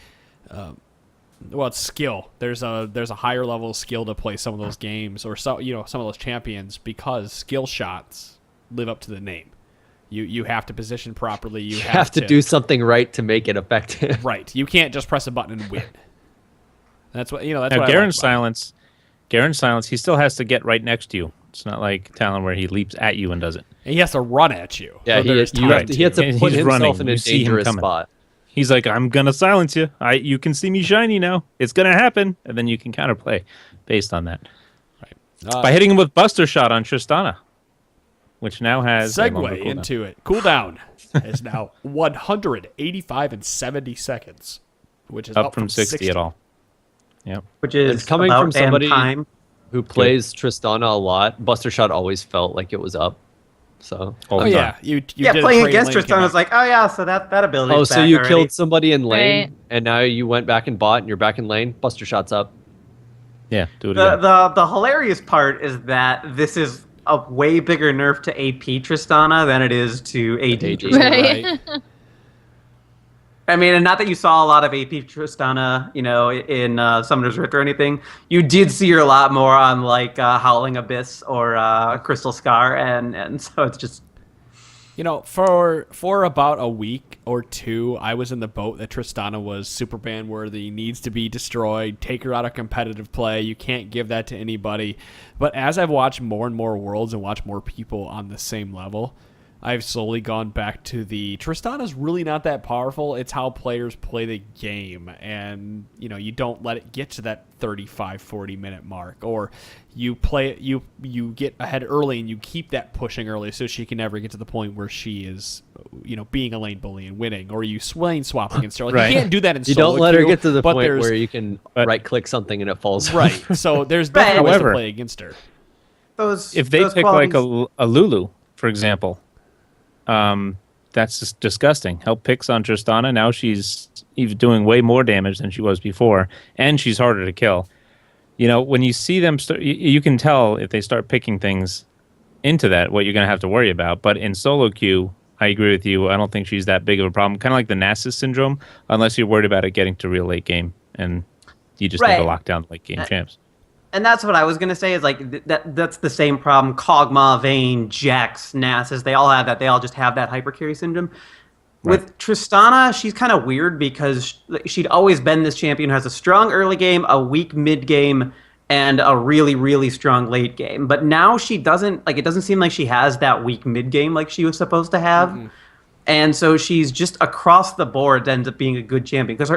it's skill. There's a higher level of skill to play some of those games, or some of those champions, because skill shots live up to the name. You have to position properly. You have to do something right to make it effective. Right. You can't just press a button and win. That's what That's now, what Garen's silence. Garen's silence. He still has to get right next to you. It's not like Talon where he leaps at you and does it. And he has to run at you. Yeah, he has to put himself in a dangerous spot. He's like, I'm gonna silence you. You can see me shiny now. It's gonna happen, and then you can counterplay based on that. Right. By hitting him with Buster Shot on Tristana, which now has segue into it. Cooldown is now 185 and 70 seconds, which is up from 60 at all. Yep. Which is it's coming from somebody time. Who plays Tristana a lot. Buster Shot always felt like it was up. So you playing against Tristana was like, oh yeah, so that ability. Oh, is so you already. killed somebody in lane, Right. and now you went back and bot, and you're back in lane. Buster Shot's up. Yeah, do it again. The hilarious part is that this is a way bigger nerf to AP Tristana than it is to AD Tristana. Right. I mean, and not that you saw a lot of AP Tristana, in Summoner's Rift or anything. You did see her a lot more on like Howling Abyss or Crystal Scar, and so it's just. For about a week or two, I was in the boat that Tristana was super ban worthy, needs to be destroyed, take her out of competitive play. You can't give that to anybody. But as I've watched more and more worlds and watched more people on the same level, I've slowly gone back to the Tristana's really not that powerful. It's how players play the game. And, you don't let it get to that 35, 40-minute mark. Or you play it, you get ahead early and you keep that pushing early so she can never get to the point where she is, being a lane bully and winning. Or you lane swap against her. Like, Right. You can't do that in You solo don't let her queue, get to the but point there's- where you can right-click something and it falls. Right. So there's definitely ways to However, play against her. If they pick like a Lulu, for example, that's just disgusting. Help picks on Tristana. Now she's even doing way more damage than she was before, and she's harder to kill. When you see them start, you can tell if they start picking things into that, what you're going to have to worry about. But in solo queue, I agree with you. I don't think she's that big of a problem. Kind of like the Nasus syndrome, unless you're worried about it getting to real late game, and you just need to lock down late game champs. And that's what I was gonna say is like that's the same problem. Kog'Maw, Vayne, Jax, Nasus, they all have that. They all just have that hyper carry syndrome. Right. With Tristana, she's kind of weird because she'd always been this champion who has a strong early game, a weak mid game, and a really, really strong late game. But now she doesn't it doesn't seem like she has that weak mid game like she was supposed to have. Mm-hmm. And so she's just across the board ends up being a good champion because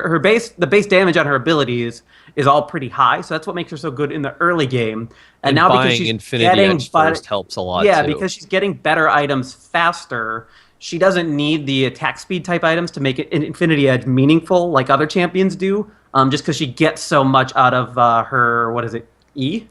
the base damage on her abilities is all pretty high. So that's what makes her so good in the early game. And now because she's Infinity getting Edge first helps a lot. Yeah, too. because she's getting better items faster. She doesn't need the attack speed type items to make it an Infinity Edge meaningful like other champions do. Just because she gets so much out of her, what is it, E?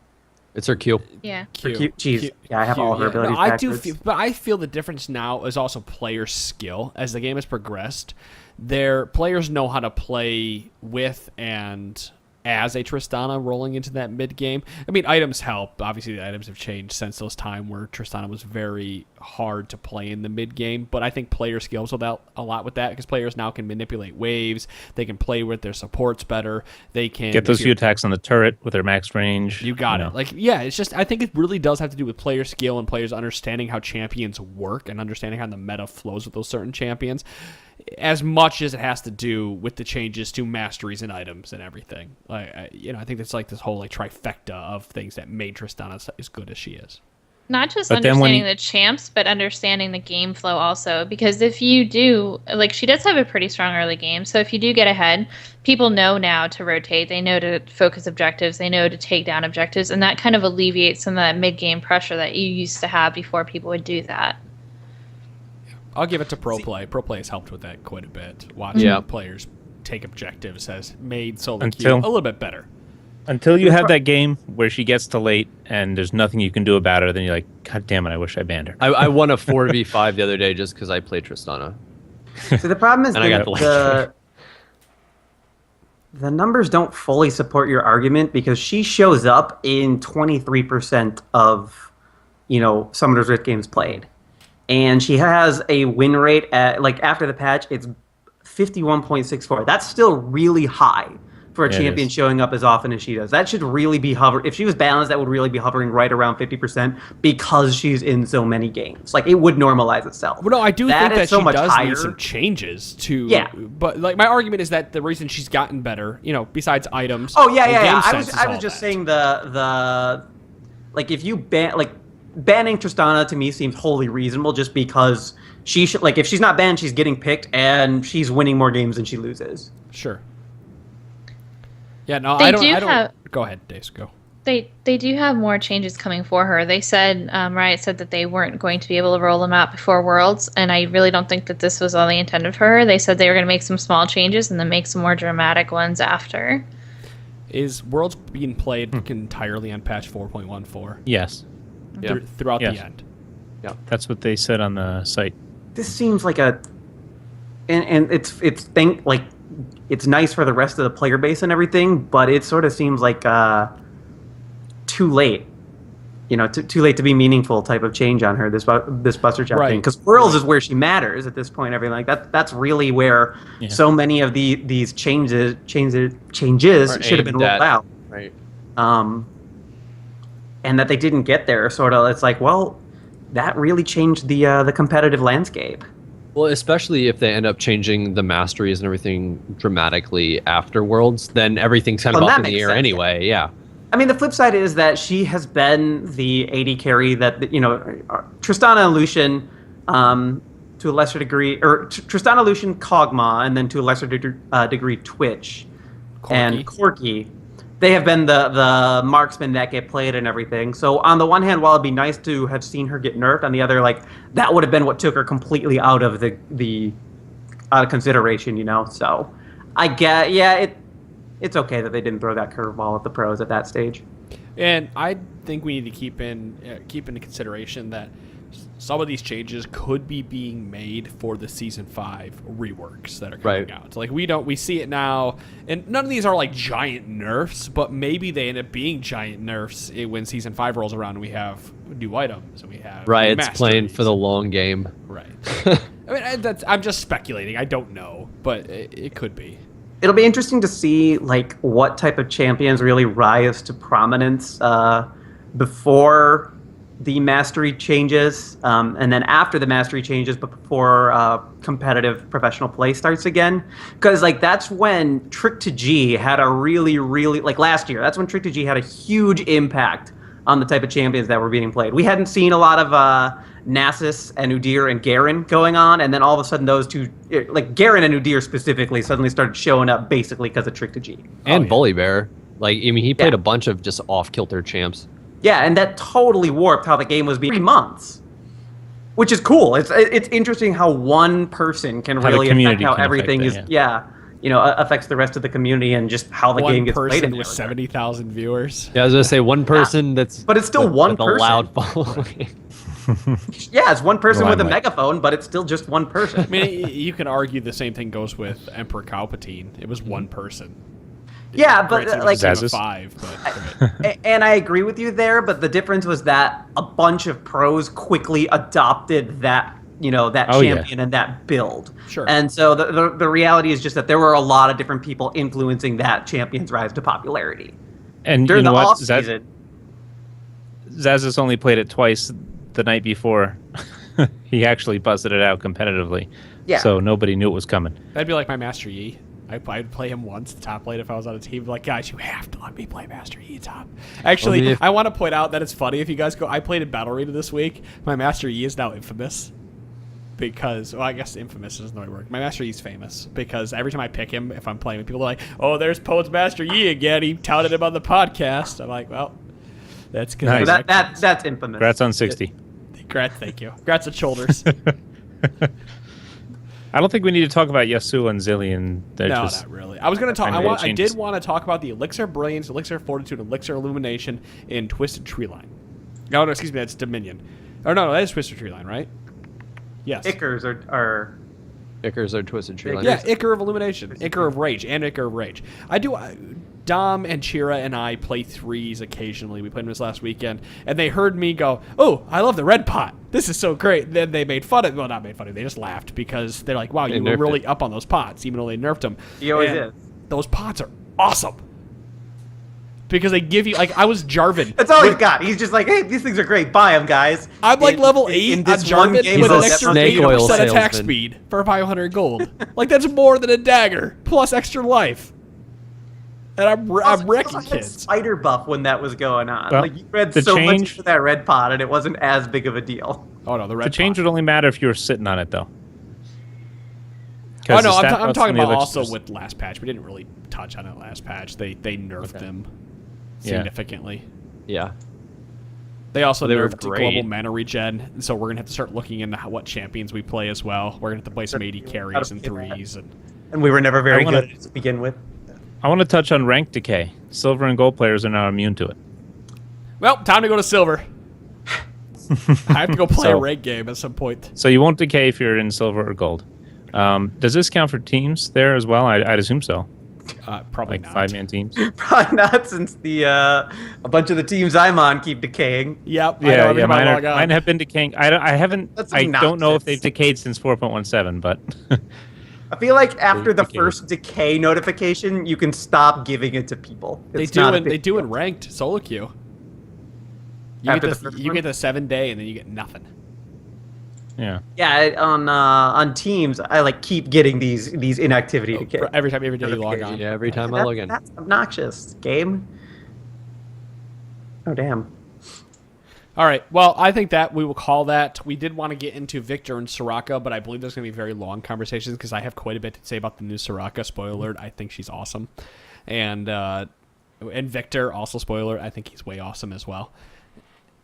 It's her Q. Yeah. Jeez. Yeah, I have all her abilities I backwards. but I feel the difference now is also player skill. As the game has progressed, their players know how to play with and as a Tristana rolling into that mid game. I mean, items help. Obviously, the items have changed since those time where Tristana was very hard to play in the mid game. But I think player skills help out a lot with that because players now can manipulate waves. They can play with their supports better. They can Get those few attacks on the turret with their max range. You got it. It's just I think it really does have to do with player skill and players understanding how champions work and understanding how the meta flows with those certain champions, as much as it has to do with the changes to masteries and items and everything. I think it's like this whole trifecta of things that made Tristana as good as she is. Not just But then understanding the champs, but understanding the game flow also. Because if you do, she does have a pretty strong early game. So if you do get ahead, people know now to rotate. They know to focus objectives. They know to take down objectives. And that kind of alleviates some of that mid-game pressure that you used to have before people would do that. I'll give it to Pro Play. Pro Play has helped with that quite a bit. Watching players take objectives has made solo queue a little bit better. Until you have that game where she gets to late and there's nothing you can do about her, then you're like, God damn it, I wish I banned her. I won a 4v5 the other day just because I played Tristana. So the problem is And I got the numbers don't fully support your argument because she shows up in 23% of, Summoner's Rift games played. And she has a win rate at, after the patch, it's 51.64. That's still really high for a champion showing up as often as she does. That should really be if she was balanced, that would really be hovering right around 50% because she's in so many games. It would normalize itself. Well, no, I do think that so she much does higher. need some changes to. Yeah. But my argument is that the reason she's gotten better, besides items. Oh yeah, and yeah, game yeah. sense is I all was just that. saying the if you banning Tristana to me seems wholly reasonable just because she should if she's not banned, she's getting picked and she's winning more games than she loses. Sure. Yeah, no, They I don't. do I don't. have- Go ahead, Dace. Go. They do have more changes coming for her. They said, Riot said that they weren't going to be able to roll them out before Worlds, and I really don't think that this was all they intended for her. They said they were going to make some small changes and then make some more dramatic ones after. Is Worlds being played entirely on patch 4.14? Yes. Yeah. Throughout Yes. the end? That's what they said on the site. This seems like and it's nice for the rest of the player base and everything, but it sort of seems like too late. too late to be meaningful type of change on her, this Buster Shot thing. Because Worlds is where she matters at this point. Everything like that. That's really where so many of these changes should have been rolled out. Right. And that they didn't get there. Sort of. It's like, well, that really changed the competitive landscape. Well, especially if they end up changing the masteries and everything dramatically after Worlds, then everything's kind of up in the air anyway. Yeah. I mean, the flip side is that she has been the AD carry that, Tristana and Lucian, to a lesser degree, or Tristana, Lucian, Kog'Maw, and then to a lesser degree Twitch and Corki. They have been the marksmen that get played and everything. So on the one hand, while it'd be nice to have seen her get nerfed, on the other, like, that would have been what took her completely out of the out of consideration, So I get, it's okay that they didn't throw that curveball at the pros at that stage. And I think we need to keep into consideration that some of these changes could be being made for the Season 5 reworks that are coming out. So, like, we see it now, and none of these are, like, giant nerfs, but maybe they end up being giant nerfs when Season 5 rolls around and we have new items, and we have Right, it's playing for the long game. Right. I mean, I'm just speculating. I don't know, but it could be. It'll be interesting to see, like, what type of champions really rise to prominence before the mastery changes, and then after the mastery changes, but before competitive professional play starts again. Because, like, that's when Trick to G had a really, like, last year, that's when Trick to G had a huge impact on the type of champions that were being played. We hadn't seen a lot of Nasus and Udyr and Garen going on, and then all of a sudden those two, like Garen and Udyr specifically, suddenly started showing up basically because of Trick to G. And Bully Bear. Like, I mean, he played a bunch of just off-kilter champs. Yeah, and that totally warped how the game was being 3 months, which is cool. It's interesting how one person can really affect how everything is. Affects the rest of the community and just how the game gets played. One person with 70,000 viewers. Yeah, I was gonna say one person but it's still one person. A loud following. Yeah, it's one person with a megaphone, but it's still just one person. I mean, you can argue the same thing goes with Emperor Palpatine. It was one person. Yeah, but like and I agree with you there. But the difference was that a bunch of pros quickly adopted that champion and that build. Sure. And so the reality is just that there were a lot of different people influencing that champion's rise to popularity. And during the off season, Zazis only played it twice the night before. He actually busted it out competitively. Yeah. So nobody knew it was coming. That'd be like my Master Yi. I'd play him once, the top lane, if I was on a team. Like, guys, you have to let me play Master Yi top. Actually, I want to point out that it's funny if you guys go. I played in Battle Arena this week. My Master Yi is now infamous. Because, well, I guess infamous isn't the right word. My Master Yi's famous because every time I pick him, if I'm playing with people, they're like, "Oh, there's Poet's Master Yi again. He touted him on the podcast." I'm like, well, that's good. Nice. That's infamous. Congrats on 60. Congrats, thank you. Congrats at shoulders. I don't think we need to talk about Yasuo and Zillion. Not really. I was going to talk. I did want to talk about the Elixir Brilliance, Elixir Fortitude, Elixir Illumination in Twisted Treeline. No, excuse me, that's Dominion. Or no, that is Twisted Treeline, right? Yes. Ickers are Twisted Treeline. Yeah, Ichor of Illumination, Ichor of Rage, and Ichor of Rage. I do. Dom and Chira and I play threes occasionally. We played them this last weekend, and they heard me go, "Oh, I love the red pot. This is so great." Then they made fun of. Well, not made fun of. They just laughed because they're like, "Wow, you were really up on those pots, even though they nerfed them." He always is. Those pots are awesome. Because they give you, like, I was Jarvan. That's all he's got. He's just like, hey, these things are great. Buy them, guys. I'm like level 8 on Jarvan with an extra 8% attack speed for 500 gold. Like, that's more than a dagger, plus extra life. And I'm wrecking kids. Spider buff when that was going on. Well, like, you read so much for that red pot, and it wasn't as big of a deal. Oh, no, the red pot. The change would only matter if you were sitting on it, though. Oh, no, I'm talking about also with last patch. We didn't really touch on it last patch. They nerfed them significantly. Yeah. They also nerfed global mana regen, so we're going to have to start looking into what champions we play as well. We're going to have to play some AD carries and threes. And we were never very good to begin with. I want to touch on rank decay. Silver and gold players are now immune to it. Well, time to go to silver. I have to go play a rank game at some point. So you won't decay if you're in silver or gold. Does this count for teams there as well? I'd assume so. Probably Like not. 5-man teams. Probably not, since a bunch of the teams I'm on keep decaying. Yep. I know every time I log on. Mine have been decaying. I haven't. That's I don't know if obnoxious. they've decayed since 4.17, but I feel like after the decay. first decay notification, you can stop giving it to people. They It's do not a in big they do deal. in ranked solo queue. You After get the the first you one? get the 7-day and then you get nothing. yeah. Yeah, on Teams, I like keep getting these inactivity decay. Every day you log on. Yeah, every time I log in. That's obnoxious, game. Oh damn. All right. Well, I think that we will call that. We did want to get into Victor and Soraka, but I believe there's going to be very long conversations because I have quite a bit to say about the new Soraka. Spoiler alert, I think she's awesome. And Victor, also spoiler, I think he's way awesome as well.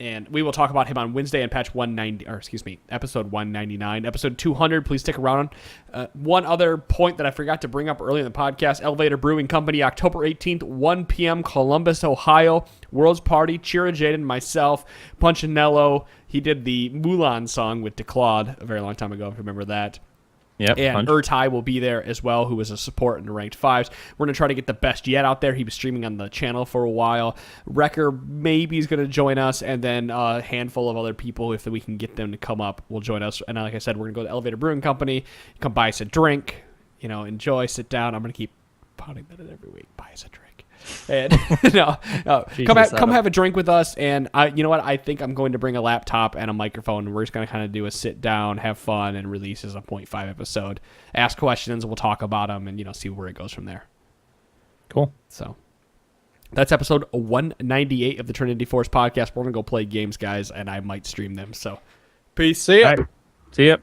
And we will talk about him on Wednesday in episode 199. Episode 200, please stick around. One other point that I forgot to bring up earlier in the podcast, Elevator Brewing Company, October 18th, 1 p.m., Columbus, Ohio. World's Party, Chira Jaden, myself, Punchinello. He did the Mulan song with DeClaude a very long time ago, if you remember that. Yep. And Urtai will be there as well, who was a support in the ranked 5s. We're going to try to get the best yet out there. He was streaming on the channel for a while. Wrecker maybe is going to join us, and then a handful of other people, if we can get them to come up, will join us. And like I said, we're going to go to Elevator Brewing Company, come buy us a drink, enjoy, sit down. I'm going to keep pounding that in every week. Buy us a drink. And come have a drink with us. And you know what? I think I'm going to bring a laptop and a microphone, and we're just going to kind of do a sit down, have fun, and release as a 0.5 episode. Ask questions, we'll talk about them, and see where it goes from there. Cool. So that's episode 198 of the Trinity Force podcast. We're gonna go play games, guys, and I might stream them. So peace. See ya. All right. See ya.